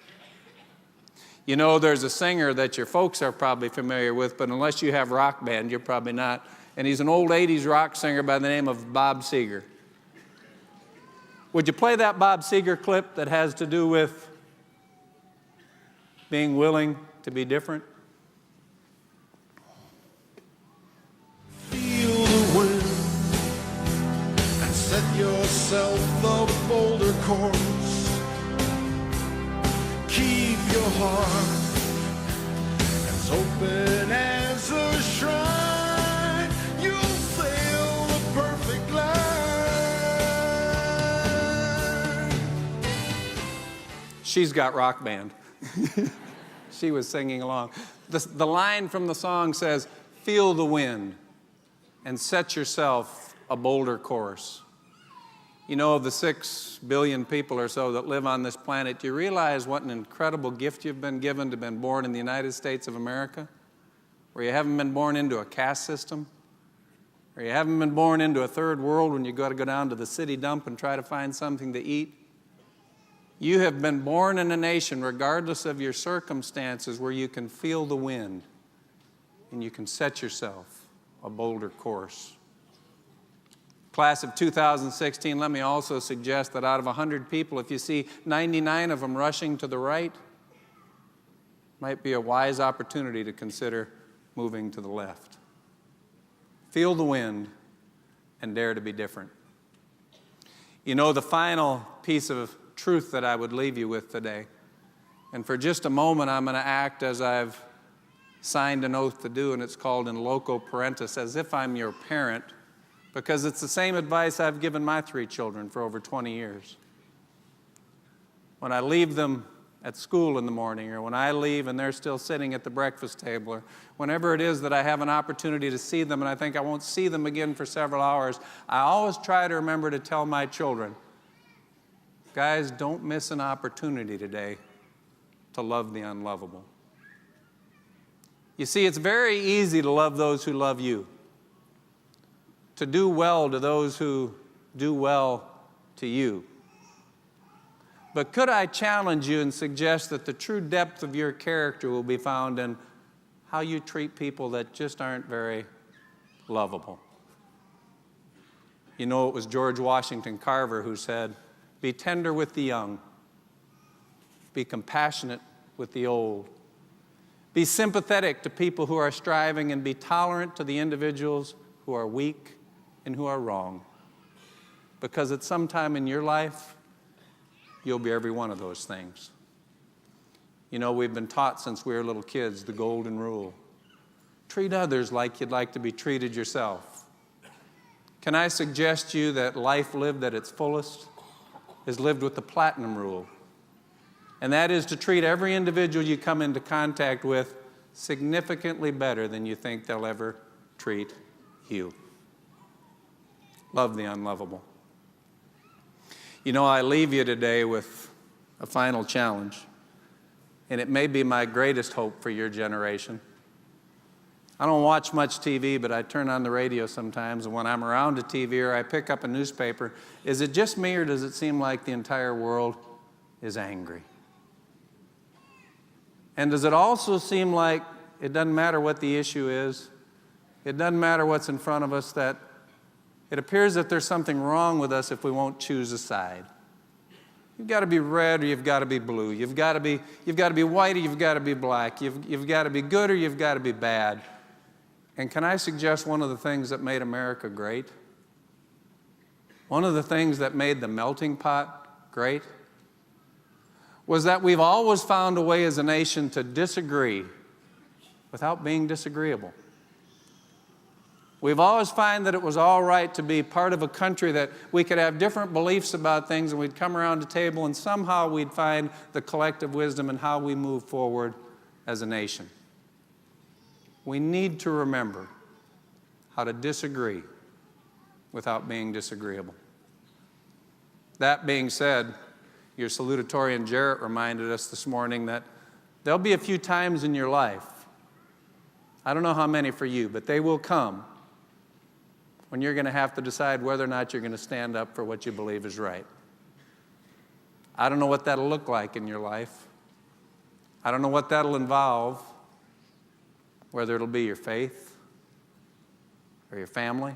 You know, there's a singer that your folks are probably familiar with, but unless you have rock band, you're probably not. And he's an old 80s rock singer by the name of Bob Seger. Would you play that Bob Seger clip that has to do with being willing to be different? Feel the wind and set yourself the boulder course. Keep your heart as open as a shrine. You'll sail the perfect line. She's got rock band. She was singing along. The line from the song says, feel the wind and set yourself a boulder course. You know, of the 6 billion people or so that live on this planet, do you realize what an incredible gift you've been given to have been born in the United States of America? Where you haven't been born into a caste system, or you haven't been born into a third world when you got to go down to the city dump and try to find something to eat. You have been born in a nation, regardless of your circumstances, where you can feel the wind and you can set yourself a boulder course. Class of 2016, let me also suggest that out of 100 people, if you see 99 of them rushing to the right, might be a wise opportunity to consider moving to the left. Feel the wind and dare to be different. You know, the final piece of truth that I would leave you with today, and for just a moment I'm going to act as I've signed an oath to do, and it's called in loco parentis, as if I'm your parent, because it's the same advice I've given my 3 children for over 20 years. When I leave them at school in the morning, or when I leave and they're still sitting at the breakfast table, or whenever it is that I have an opportunity to see them and I think I won't see them again for several hours, I always try to remember to tell my children, guys, don't miss an opportunity today to love the unlovable. You see, it's very easy to love those who love you, to do well to those who do well to you. But could I challenge you and suggest that the true depth of your character will be found in how you treat people that just aren't very lovable? You know, it was George Washington Carver who said, "Be tender with the young, be compassionate with the old, be sympathetic to people who are striving, and be tolerant to the individuals who are weak and who are wrong. Because at some time in your life, you'll be every one of those things." You know, we've been taught since we were little kids the golden rule. Treat others like you'd like to be treated yourself. Can I suggest to you that life lived at its fullest is lived with the platinum rule? And that is to treat every individual you come into contact with significantly better than you think they'll ever treat you. Love the unlovable. You know, I leave you today with a final challenge, and it may be my greatest hope for your generation. I don't watch much TV, but I turn on the radio sometimes, and when I'm around a TV or I pick up a newspaper, is it just me or does it seem like the entire world is angry? And does it also seem like it doesn't matter what the issue is, it doesn't matter what's in front of us, that it appears that there's something wrong with us if we won't choose a side? You've got to be red or you've got to be blue. You've got to be white or you've got to be black. You've got to be good or you've got to be bad. And can I suggest one of the things that made America great? One of the things that made the melting pot great was that we've always found a way as a nation to disagree without being disagreeable. We've always found that it was all right to be part of a country that we could have different beliefs about things, and we'd come around the table and somehow we'd find the collective wisdom in how we move forward as a nation. We need to remember how to disagree without being disagreeable. That being said, your salutatorian Jarrett reminded us this morning that there'll be a few times in your life, I don't know how many for you, but they will come when you're going to have to decide whether or not you're going to stand up for what you believe is right. I don't know what that'll look like in your life. I don't know what that'll involve, whether it'll be your faith or your family,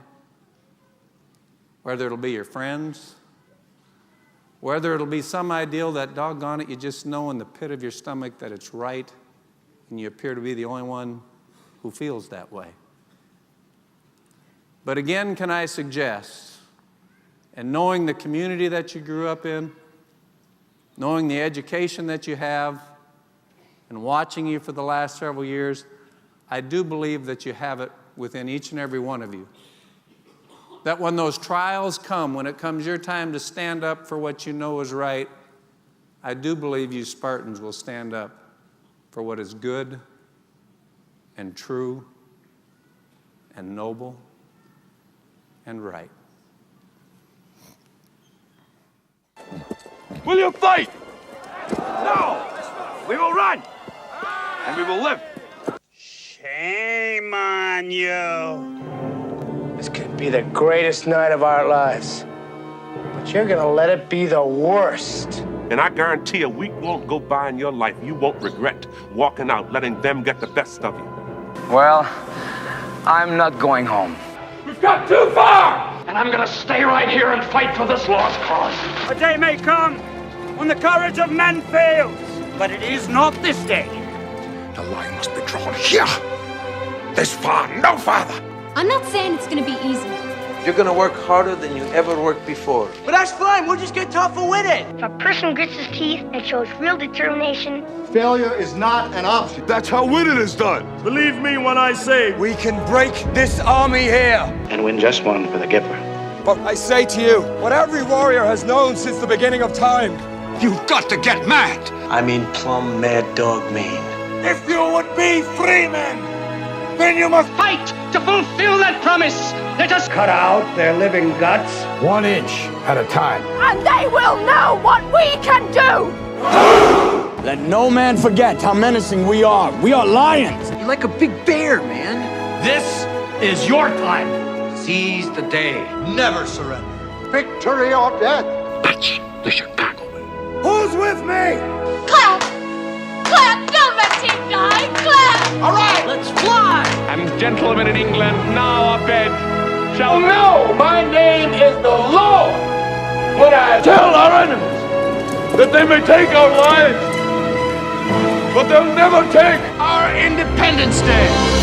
whether it'll be your friends, whether it'll be some ideal that, doggone it, you just know in the pit of your stomach that it's right, and you appear to be the only one who feels that way. But again, can I suggest, and knowing the community that you grew up in, knowing the education that you have, and watching you for the last several years, I do believe that you have it within each and every one of you. That when those trials come, when it comes your time to stand up for what you know is right, I do believe you Spartans will stand up for what is good and true and noble and right. Will you fight? No! We will run! And we will live! Shame on you! This could be the greatest night of our lives. But you're gonna let it be the worst. And I guarantee a week won't go by in your life you won't regret walking out, letting them get the best of you. Well, I'm not going home. We've got too far! And I'm gonna stay right here and fight for this lost cause. A day may come when the courage of men fails, but it is not this day. The line must be drawn here. This far, no farther. I'm not saying it's gonna be easy. You're gonna work harder than you ever worked before. But that's fine, we'll just get tougher with it. If a person grits his teeth and shows real determination, failure is not an option. That's how winning is done. Believe me when I say we can break this army here. And win just one for the Gipper. But I say to you, what every warrior has known since the beginning of time, you've got to get mad. I mean plumb mad dog mean. If you would be free men, then you must fight to fulfill that promise. Let us cut out their living guts 1 inch at a time. and they will know what we can do! Let no man forget how menacing we are. We are lions. You're like a big bear, man. This is your time. Seize the day. Never surrender. Victory or death. That's the Chicago way. Who's with me? Clap! Clap! Don't let team die! Clap! All right, let's fly. And gentlemen in England, now our bed shall... No! My name is the Lord. When I tell our enemies that they may take our lives, but they'll never take our Independence Day.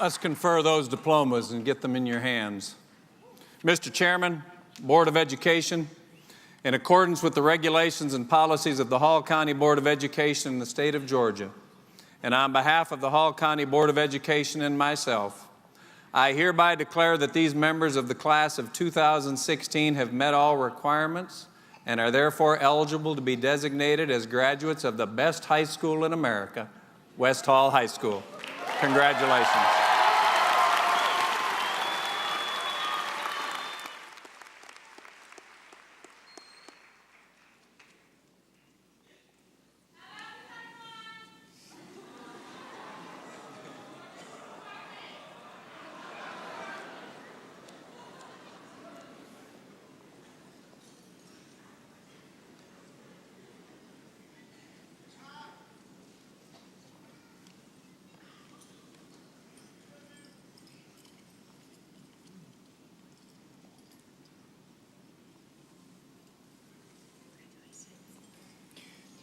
Let's confer those diplomas and get them in your hands. Mr. Chairman, Board of Education, in accordance with the regulations and policies of the Hall County Board of Education in the state of Georgia, and on behalf of the Hall County Board of Education and myself, I hereby declare that these members of the class of 2016 have met all requirements and are therefore eligible to be designated as graduates of the best high school in America, West Hall High School. Congratulations.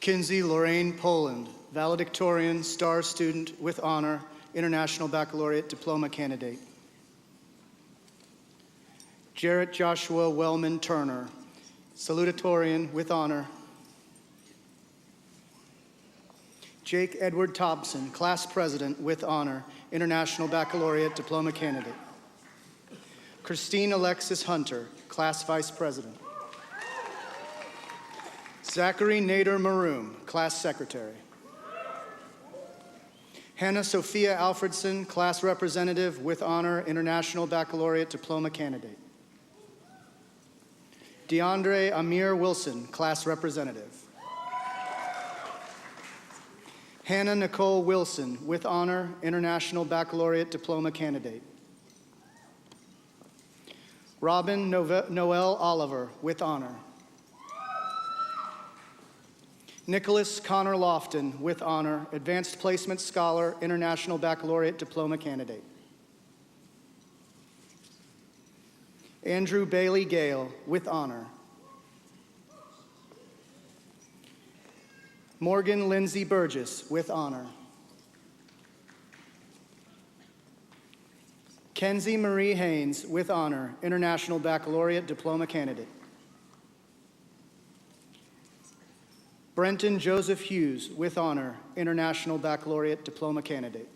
Kinsey Lorraine Poland, valedictorian, star student with honor, International Baccalaureate Diploma candidate. Jarrett Joshua Wellman Turner, salutatorian with honor. Jake Edward Thompson, class president with honor, International Baccalaureate Diploma candidate. Christine Alexis Hunter, class vice president. Zachary Nader Maroon, class secretary. Hannah Sophia Alfredson, class representative with honor, International Baccalaureate Diploma candidate. DeAndre Amir Wilson, class representative. Hannah Nicole Wilson, with honor, International Baccalaureate Diploma candidate. Robin Noel Oliver, with honor. Nicholas Connor Lofton, with honor, Advanced Placement Scholar, International Baccalaureate Diploma candidate. Andrew Bailey Gale, with honor. Morgan Lindsay Burgess, with honor. Kenzie Marie Haynes, with honor, International Baccalaureate Diploma candidate. Brenton Joseph Hughes, with honor, International Baccalaureate Diploma candidate.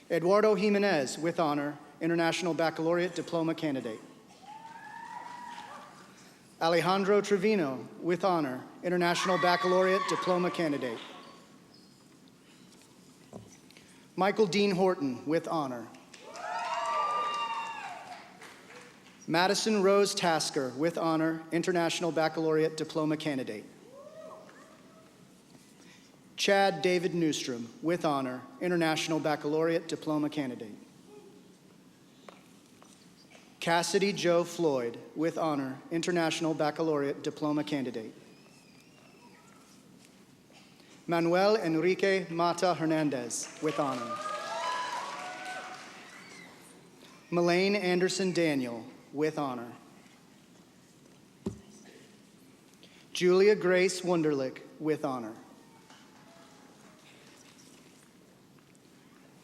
Eduardo Jimenez, with honor, International Baccalaureate Diploma candidate. Alejandro Trevino, with honor, International Baccalaureate Diploma candidate. Michael Dean Horton, with honor. Madison Rose Tasker, with honor, International Baccalaureate Diploma candidate. Chad David Newstrom, with honor, International Baccalaureate Diploma candidate. Cassidy Joe Floyd, with honor, International Baccalaureate Diploma candidate. Manuel Enrique Mata Hernandez, with honor. Melaine Anderson Daniel, with honor. Julia Grace Wunderlich, with honor.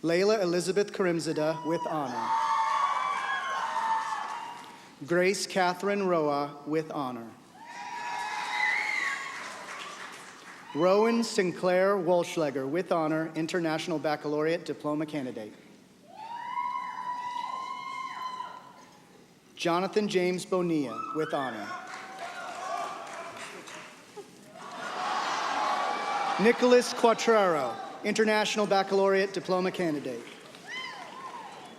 Layla Elizabeth Karimzada, with honor. Grace Catherine Roa, with honor. Rowan Sinclair Walschlager, with honor, International Baccalaureate Diploma candidate. Jonathan James Bonilla, with honor. Nicholas Quattrero, International Baccalaureate Diploma candidate.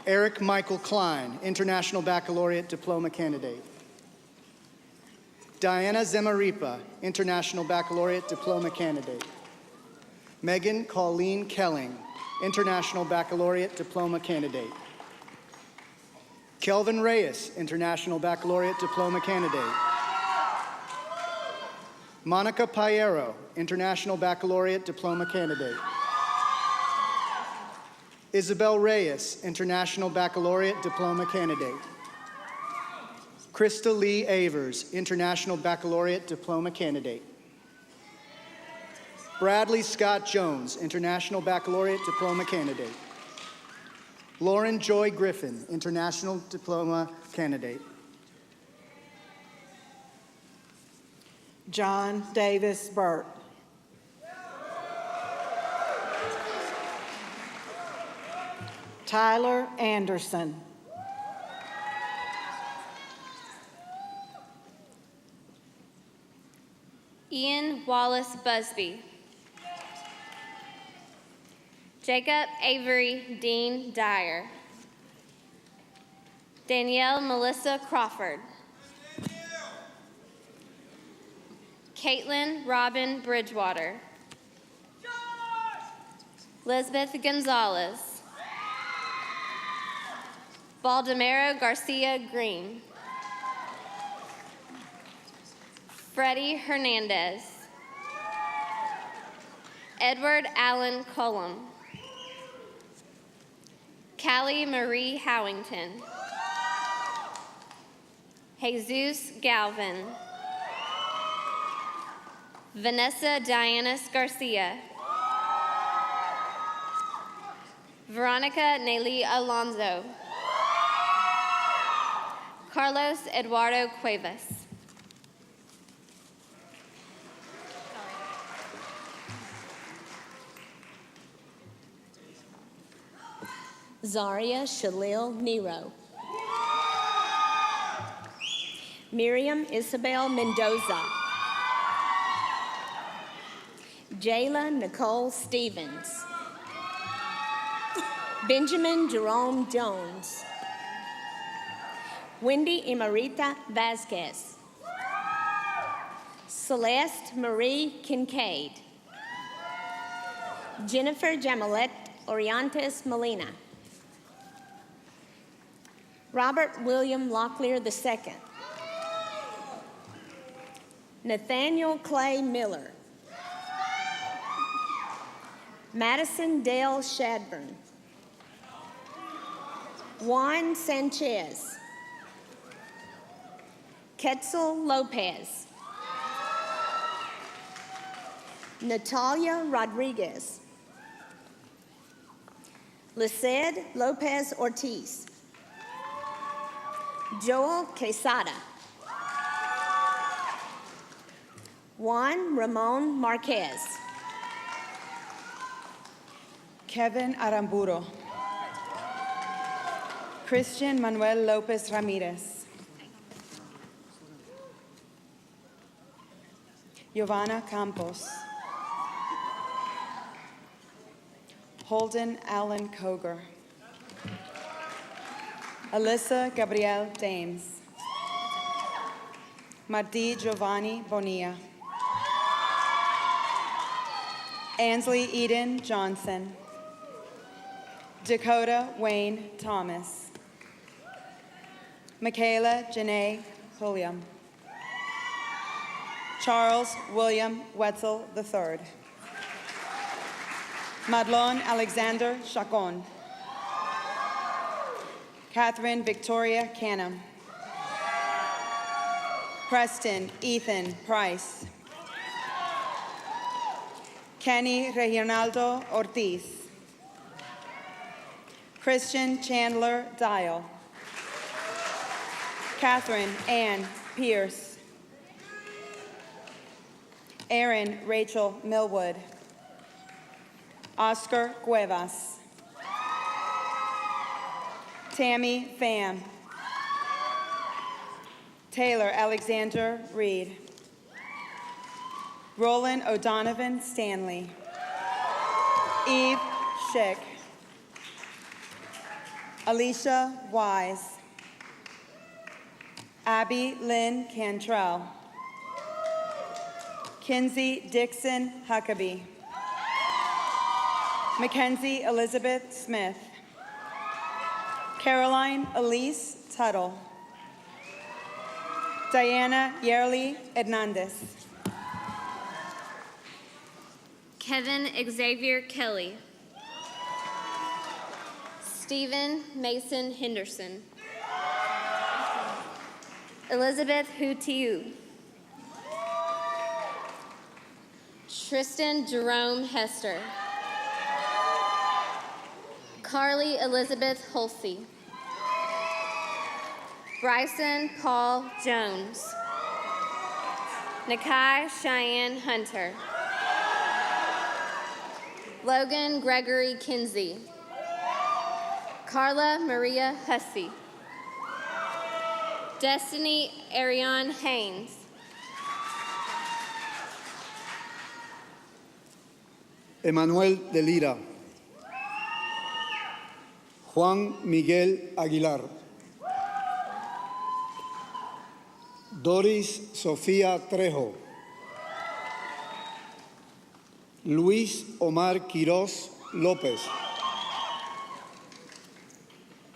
Eric Michael Klein, International Baccalaureate Diploma candidate. Diana Zemaripa, International Baccalaureate Diploma candidate. Megan Colleen Kelling, International Baccalaureate Diploma candidate. Kelvin Reyes, International Baccalaureate Diploma candidate. Monica Piero, International Baccalaureate Diploma candidate. Isabel Reyes, International Baccalaureate Diploma candidate. Krista Lee Avers, International Baccalaureate Diploma candidate. Bradley Scott Jones, International Baccalaureate Diploma candidate. Lauren Joy Griffin, International Diploma candidate. John Davis Burt. Tyler Anderson. Ian Wallace Busby. Jacob Avery Dean Dyer. Danielle Melissa Crawford. Caitlin Robin Bridgewater. Lisbeth Gonzalez. Baldemaro Garcia Green. Freddie Hernandez. Edward Allen Cullum. Callie Marie Howington. Jesus Galvin. Vanessa Dianis Garcia. Veronica Nelly Alonso. Carlos Eduardo Cuevas. Zaria Shalil Nero. Miriam Isabel Mendoza. Jayla Nicole Stevens. Benjamin Jerome Jones. Wendy Emerita Vasquez. Celeste Marie Kincaid. Jennifer Jamilet Oriantes Molina. Robert William Locklear II. Nathaniel Clay Miller. Madison Dale Shadburn. Juan Sanchez. Quetzal Lopez. Natalia Rodriguez. Lisette Lopez Ortiz. Joel Quesada. Juan Ramon Marquez. Kevin Aramburo. Christian Manuel Lopez Ramirez. Giovanna Campos. Holden Allen Koger. Alyssa Gabrielle Dames. Marti Giovanni Bonilla. Ansley Eden Johnson. Dakota Wayne Thomas. Michaela Janae Pulliam. Charles William Wetzel III. Madelon Alexander Chacon. Catherine Victoria Canham. Preston Ethan Price. Kenny Reginaldo Ortiz. Christian Chandler Dial. Catherine Ann Pierce. Erin Rachel Millwood. Oscar Cuevas. Tammy Pham. Taylor Alexander Reed. Roland O'Donovan Stanley. Eve Schick. Alicia Wise. Abby Lynn Cantrell. Kinsey Dixon Huckabee. Mackenzie Elizabeth Smith. Caroline Elise Tuttle. Diana Yerli Hernandez. Kevin Xavier Kelly. Stephen Mason Henderson. Elizabeth Hutiu. Tristan Jerome Hester. Carly Elizabeth Holsey. Bryson Paul Jones. Nakai Cheyenne Hunter. Logan Gregory Kinsey. Carla Maria Hussey. Destiny Ariane Haynes. Emanuel de Lira. Juan Miguel Aguilar. Doris Sofía Trejo. Luis Omar Quirós López.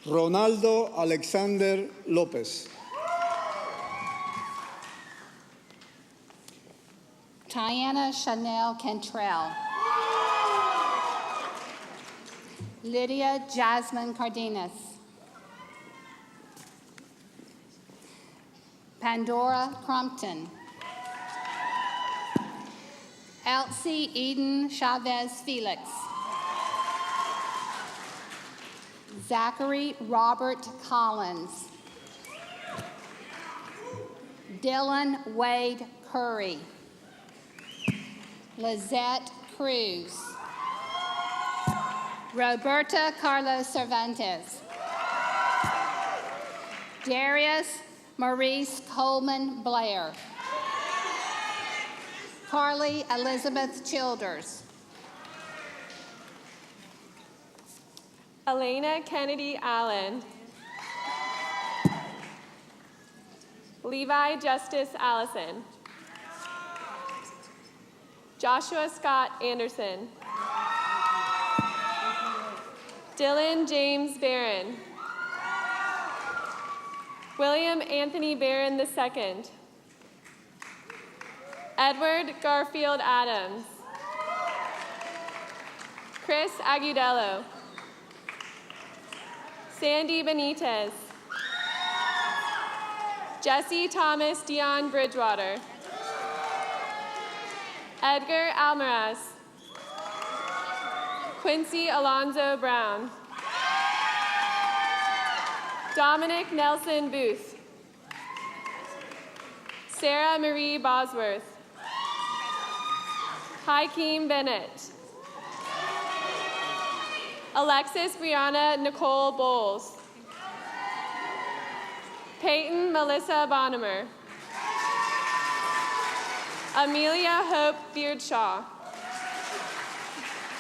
Ronaldo Alexander López. Tiana Chanel Cantrell. Lydia Jasmine Cardenas. Pandora Crumpton. Elsie Eden Chavez Felix. Zachary Robert Collins. Dylan Wade Curry. Lizette Cruz. Roberta Carlos Cervantes. Darius Maurice Coleman Blair. Carly Elizabeth Childers. Elena Kennedy Allen. Levi Justice Allison. Joshua Scott Anderson. Dylan James Barron. William Anthony Barron II. Edward Garfield Adams. Chris Agudelo. Sandy Benitez. Jesse Thomas Dion Bridgewater. Edgar Almaraz. Quincy Alonzo Brown. Dominic Nelson Booth. Sarah Marie Bosworth. Hakeem Bennett. Alexis Brianna Nicole Bowles. Peyton Melissa Bonnemer. Amelia Hope Beardshaw.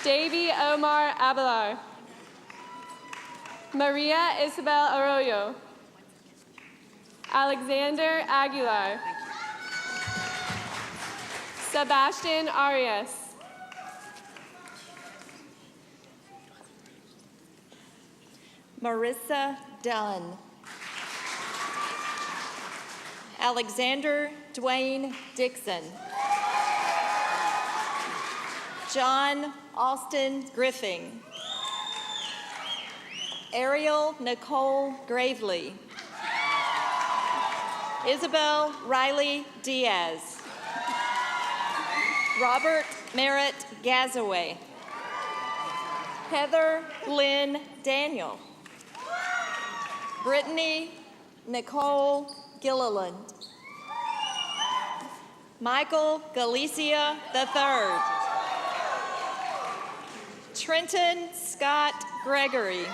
Davy Omar Abelar. Maria Isabel Arroyo. Alexander Aguilar. Sebastian Arias. Marissa Dunn. Alexander Dwayne Dixon. John Austin Griffin. Ariel Nicole Gravely. Isabel Riley Diaz. Robert Merritt Gazaway. Heather Lynn Daniel. Brittany Nicole Gilliland. Michael Galicia III. Trenton Scott Gregory.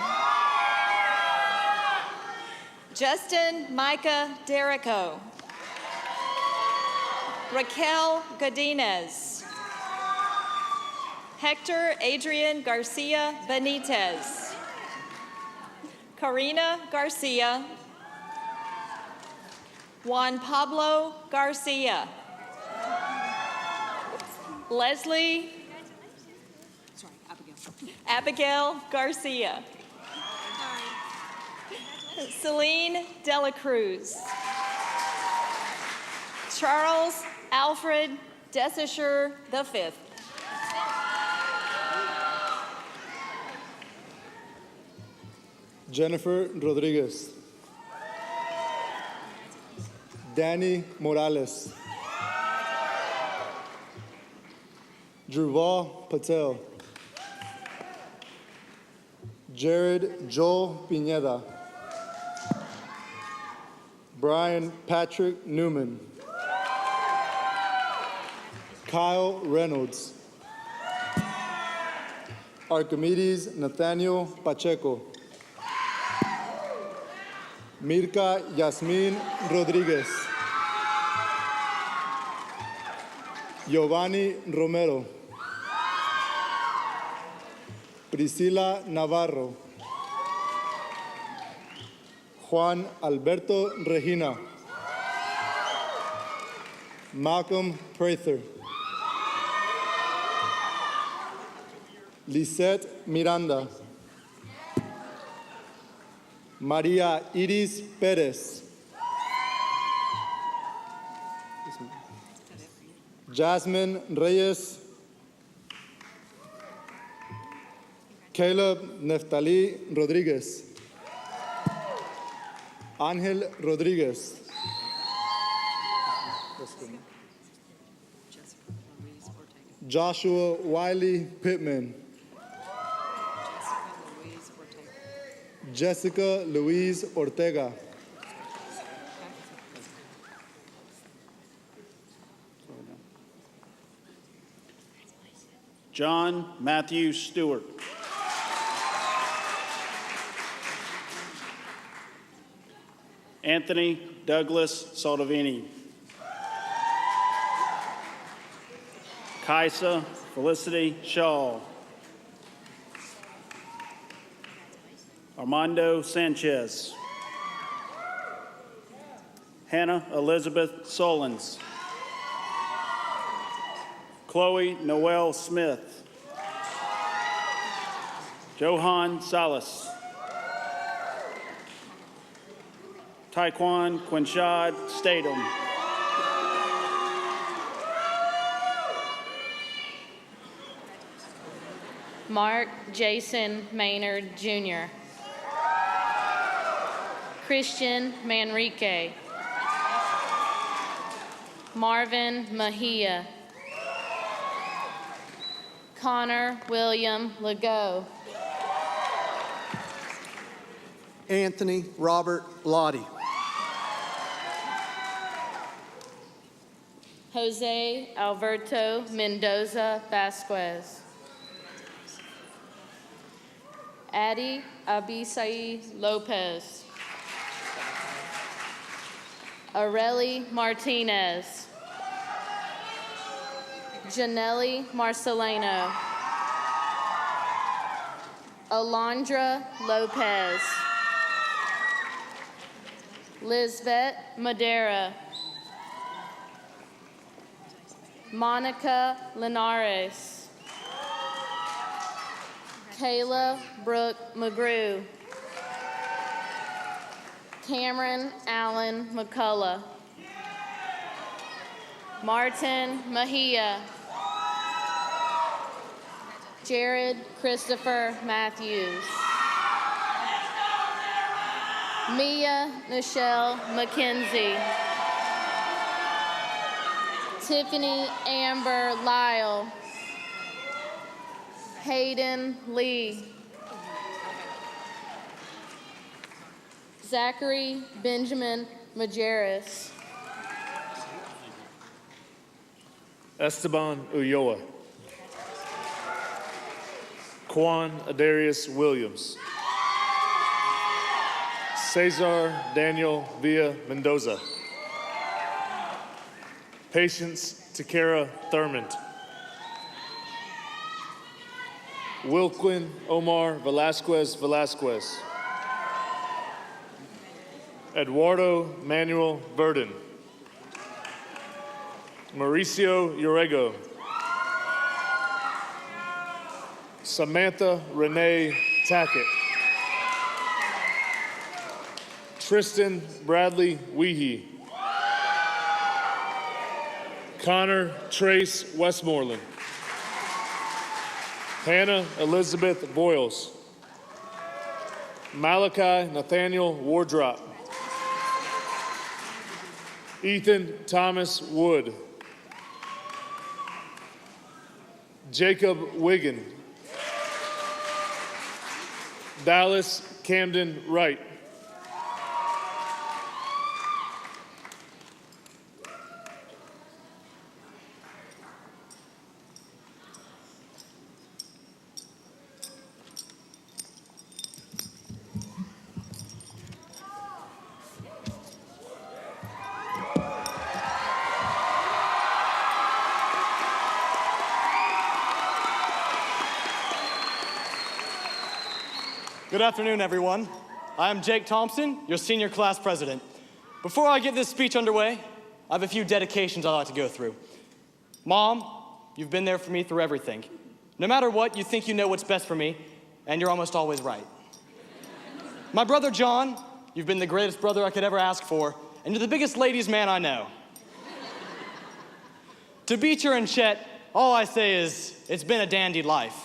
Justin Micah Derrico. Raquel Godinez. Hector Adrian Garcia Benitez. Karina Garcia, Juan Pablo Garcia, Leslie Abigail Garcia, Celine Dela Cruz, Charles Alfred Desisher V, Jennifer Rodriguez, Danny Morales, Dhruval Patel, Jared Joel Pineda, Brian Patrick Newman, Kyle Reynolds, Archimedes Nathaniel Pacheco, Mirka Yasmin Rodriguez, Giovanni Romero, Priscila Navarro, Juan Alberto Regina, Malcolm Prather, Lisette Miranda, Maria Iris Perez, Jasmine Reyes, Caleb Neftali Rodriguez, Angel Rodriguez, Joshua Wiley Pittman, Jessica Louise Ortega, John Matthew Stewart, Anthony Douglas Soldovini, Kaisa Felicity Shaw, Armando Sanchez, Hannah Elizabeth Solons, Chloe Noel Smith, Johan Salas, Taekwon Quinshad Statham, Mark Jason Maynard Jr., Christian Manrique, Marvin Mejia, Connor William Legault, Anthony Robert Lottie, Jose Alberto Mendoza Vasquez, Adi Abisai Lopez, Areli Martinez, Janelli Marcelino, Alondra Lopez, Lisbeth Madera, Monica Linares, Kayla Brooke McGrew, Cameron Allen McCullough, Martin Mejia, Jared Christopher Matthews, Mia Nichelle McKenzie, Tiffany Amber Lyle, Hayden Lee, Zachary Benjamin Majerus, Esteban Ulloa, Quan Adarius Williams, Cesar Daniel Villa Mendoza, Patience Takara Thurmond, Wilquin Omar Velasquez Velasquez, Eduardo Manuel Verdon. Mauricio Urego. Samantha Renee Tackett. Tristan Bradley Weehee. Connor Trace Westmoreland. Hannah Elizabeth Boyles. Malachi Nathaniel Wardrop. Ethan Thomas Wood. Jacob Wiggin. Dallas Camden Wright. Good afternoon, everyone. I'm Jake Thompson, your senior class president. Before I get this speech underway, I have a few dedications I'd like to go through. Mom, you've been there for me through everything. No matter what, you think you know what's best for me, and you're almost always right. My brother John, you've been the greatest brother I could ever ask for, and you're the biggest ladies' man I know. To Beecher and Chet, all I say is, it's been a dandy life.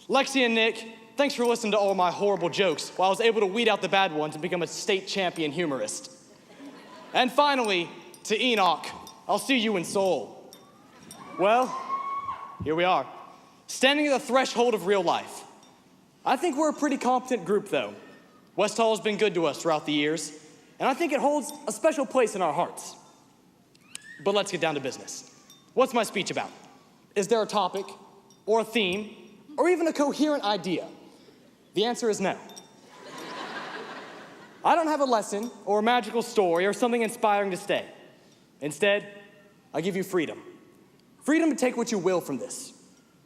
Lexi and Nick, thanks for listening to all my horrible jokes while I was able to weed out the bad ones and become a state champion humorist. And finally, to Enoch, I'll see you in Seoul. Well, here we are, standing at the threshold of real life. I think we're a pretty competent group, though. West Hall has been good to us throughout the years, and I think it holds a special place in our hearts. But let's get down to business. What's my speech about? Is there a topic, or a theme, or even a coherent idea? The answer is no. I don't have a lesson or a magical story or something inspiring to say. Instead, I give you freedom. Freedom to take what you will from this.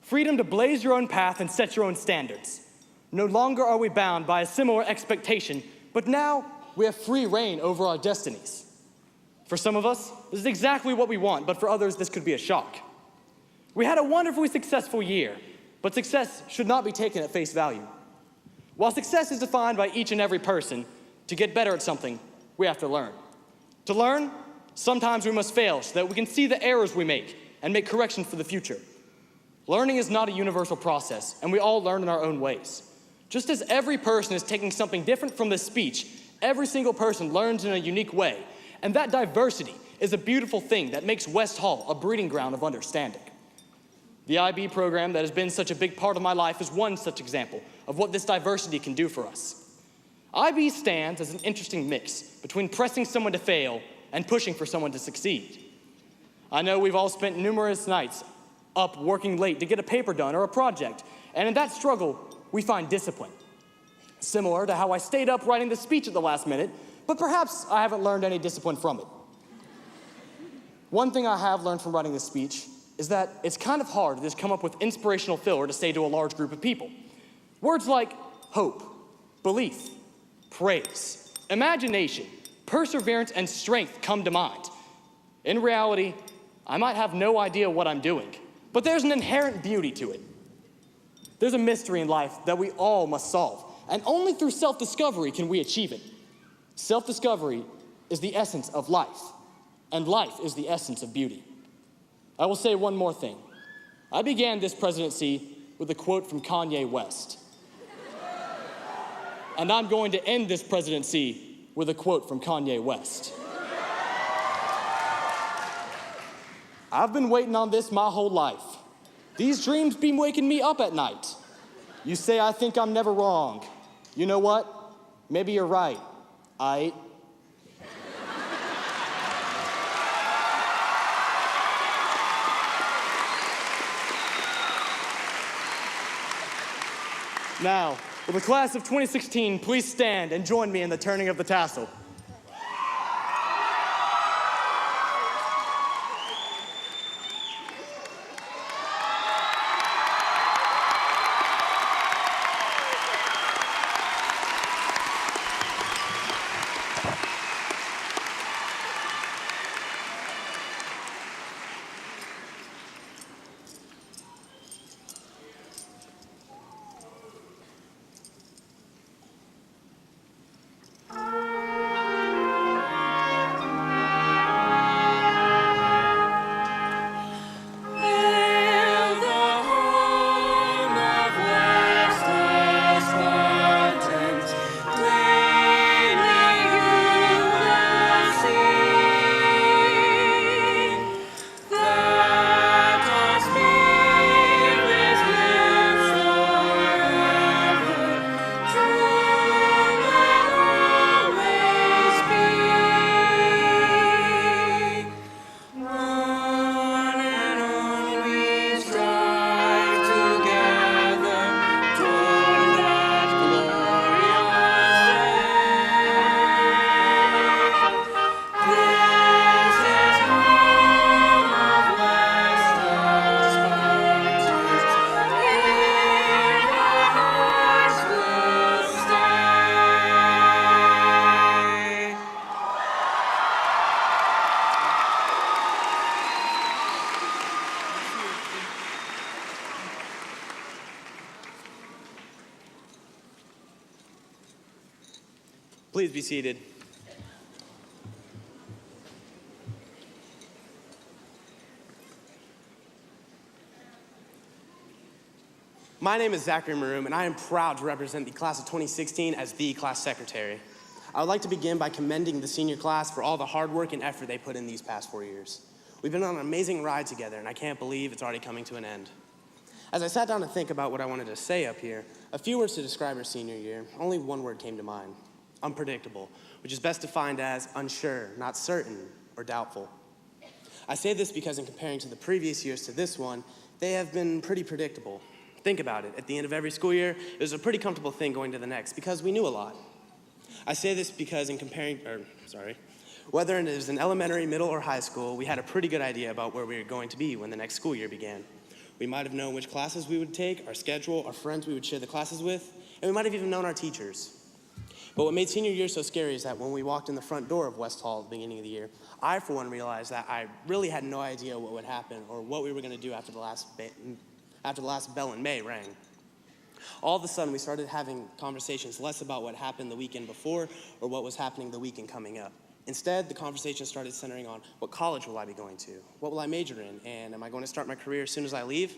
Freedom to blaze your own path and set your own standards. No longer are we bound by a similar expectation, but now we have free reign over our destinies. For some of us, this is exactly what we want, but for others, this could be a shock. We had a wonderfully successful year, but success should not be taken at face value. While success is defined by each and every person, to get better at something, we have to learn. To learn, sometimes we must fail so that we can see the errors we make and make corrections for the future. Learning is not a universal process, and we all learn in our own ways. Just as every person is taking something different from this speech, every single person learns in a unique way, and that diversity is a beautiful thing that makes West Hall a breeding ground of understanding. The IB program that has been such a big part of my life is one such example of what this diversity can do for us. IB stands as an interesting mix between pressing someone to fail and pushing for someone to succeed. I know we've all spent numerous nights up working late to get a paper done or a project, and in that struggle, we find discipline. Similar to how I stayed up writing the speech at the last minute, but perhaps I haven't learned any discipline from it. One thing I have learned from writing this speech is that it's kind of hard to just come up with inspirational filler to say to a large group of people. Words like hope, belief, praise, imagination, perseverance, and strength come to mind. In reality, I might have no idea what I'm doing, but there's an inherent beauty to it. There's a mystery in life that we all must solve, and only through self-discovery can we achieve it. Self-discovery is the essence of life, and life is the essence of beauty. I will say one more thing. I began this presidency with a quote from Kanye West. And I'm going to end this presidency with a quote from Kanye West. I've been waiting on this my whole life. These dreams been waking me up at night. You say I think I'm never wrong. You know what? Maybe you're right. Now, will the class of 2016 please stand and join me in the turning of the tassel? Please be seated. My name is Zachary Maroom, and I am proud to represent the class of 2016 as the class secretary. I would like to begin by commending the senior class for all the hard work and effort they put in these past 4 years. We've been on an amazing ride together, and I can't believe it's already coming to an end. As I sat down to think about what I wanted to say up here, a few words to describe our senior year, only one word came to mind: unpredictable, which is best defined as unsure, not certain, or doubtful. I say this because in comparing to the previous years to this one, they have been pretty predictable. Think about it. At the end of every school year, it was a pretty comfortable thing going to the next because we knew a lot. I say this because whether it was in elementary, middle, or high school, we had a pretty good idea about where we were going to be when the next school year began. We might have known which classes we would take, our schedule, our friends we would share the classes with, and we might have even known our teachers. But what made senior year so scary is that when we walked in the front door of West Hall at the beginning of the year, I, for one, realized that I really had no idea what would happen or what we were going to do after the last bell in May rang. All of a sudden, we started having conversations less about what happened the weekend before or what was happening the weekend coming up. Instead, the conversation started centering on what college will I be going to? What will I major in? And am I going to start my career as soon as I leave?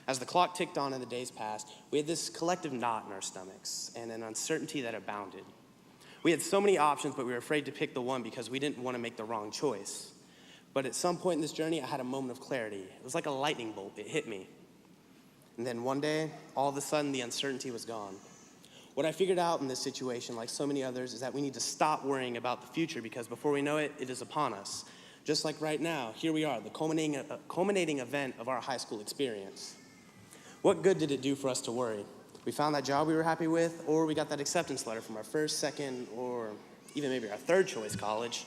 As the clock ticked on and the days passed, we had this collective knot in our stomachs and an uncertainty that abounded. We had so many options, but we were afraid to pick the one because we didn't want to make the wrong choice. But at some point in this journey, I had a moment of clarity. It was like a lightning bolt. It hit me. And then one day, all of a sudden, the uncertainty was gone. What I figured out in this situation, like so many others, is that we need to stop worrying about the future because before we know it, it is upon us. Just like right now, here we are, the culminating event of our high school experience. What good did it do for us to worry? We found that job we were happy with, or we got that acceptance letter from our first, second, or even maybe our third choice college.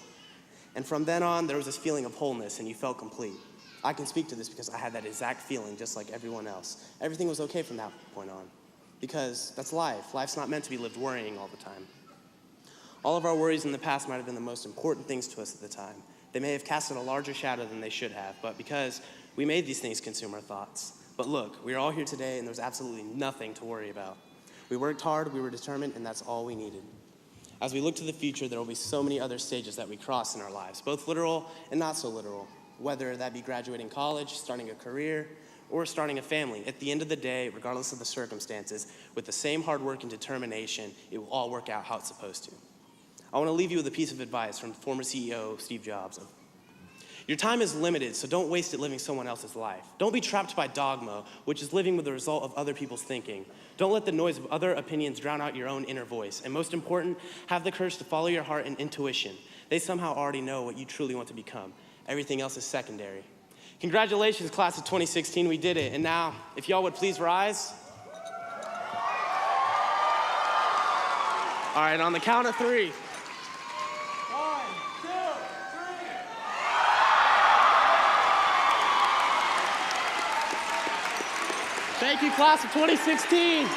And from then on, there was this feeling of wholeness and you felt complete. I can speak to this because I had that exact feeling just like everyone else. Everything was okay from that point on because that's life. Life's not meant to be lived worrying all the time. All of our worries in the past might have been the most important things to us at the time. They may have casted a larger shadow than they should have, but because we made these things consume our thoughts. But look, we are all here today and there's absolutely nothing to worry about. We worked hard, we were determined, and that's all we needed. As we look to the future, there will be so many other stages that we cross in our lives, both literal and not so literal. Whether that be graduating college, starting a career, or starting a family. At the end of the day, regardless of the circumstances, with the same hard work and determination, it will all work out how it's supposed to. I want to leave you with a piece of advice from former CEO Steve Jobs. Your time is limited, so don't waste it living someone else's life. Don't be trapped by dogma, which is living with the result of other people's thinking. Don't let the noise of other opinions drown out your own inner voice. And most important, have the courage to follow your heart and intuition. They somehow already know what you truly want to become. Everything else is secondary. Congratulations, class of 2016, we did it. And now, if y'all would please rise. All right, on the count of 3. 1, 2, 3. Thank you, class of 2016.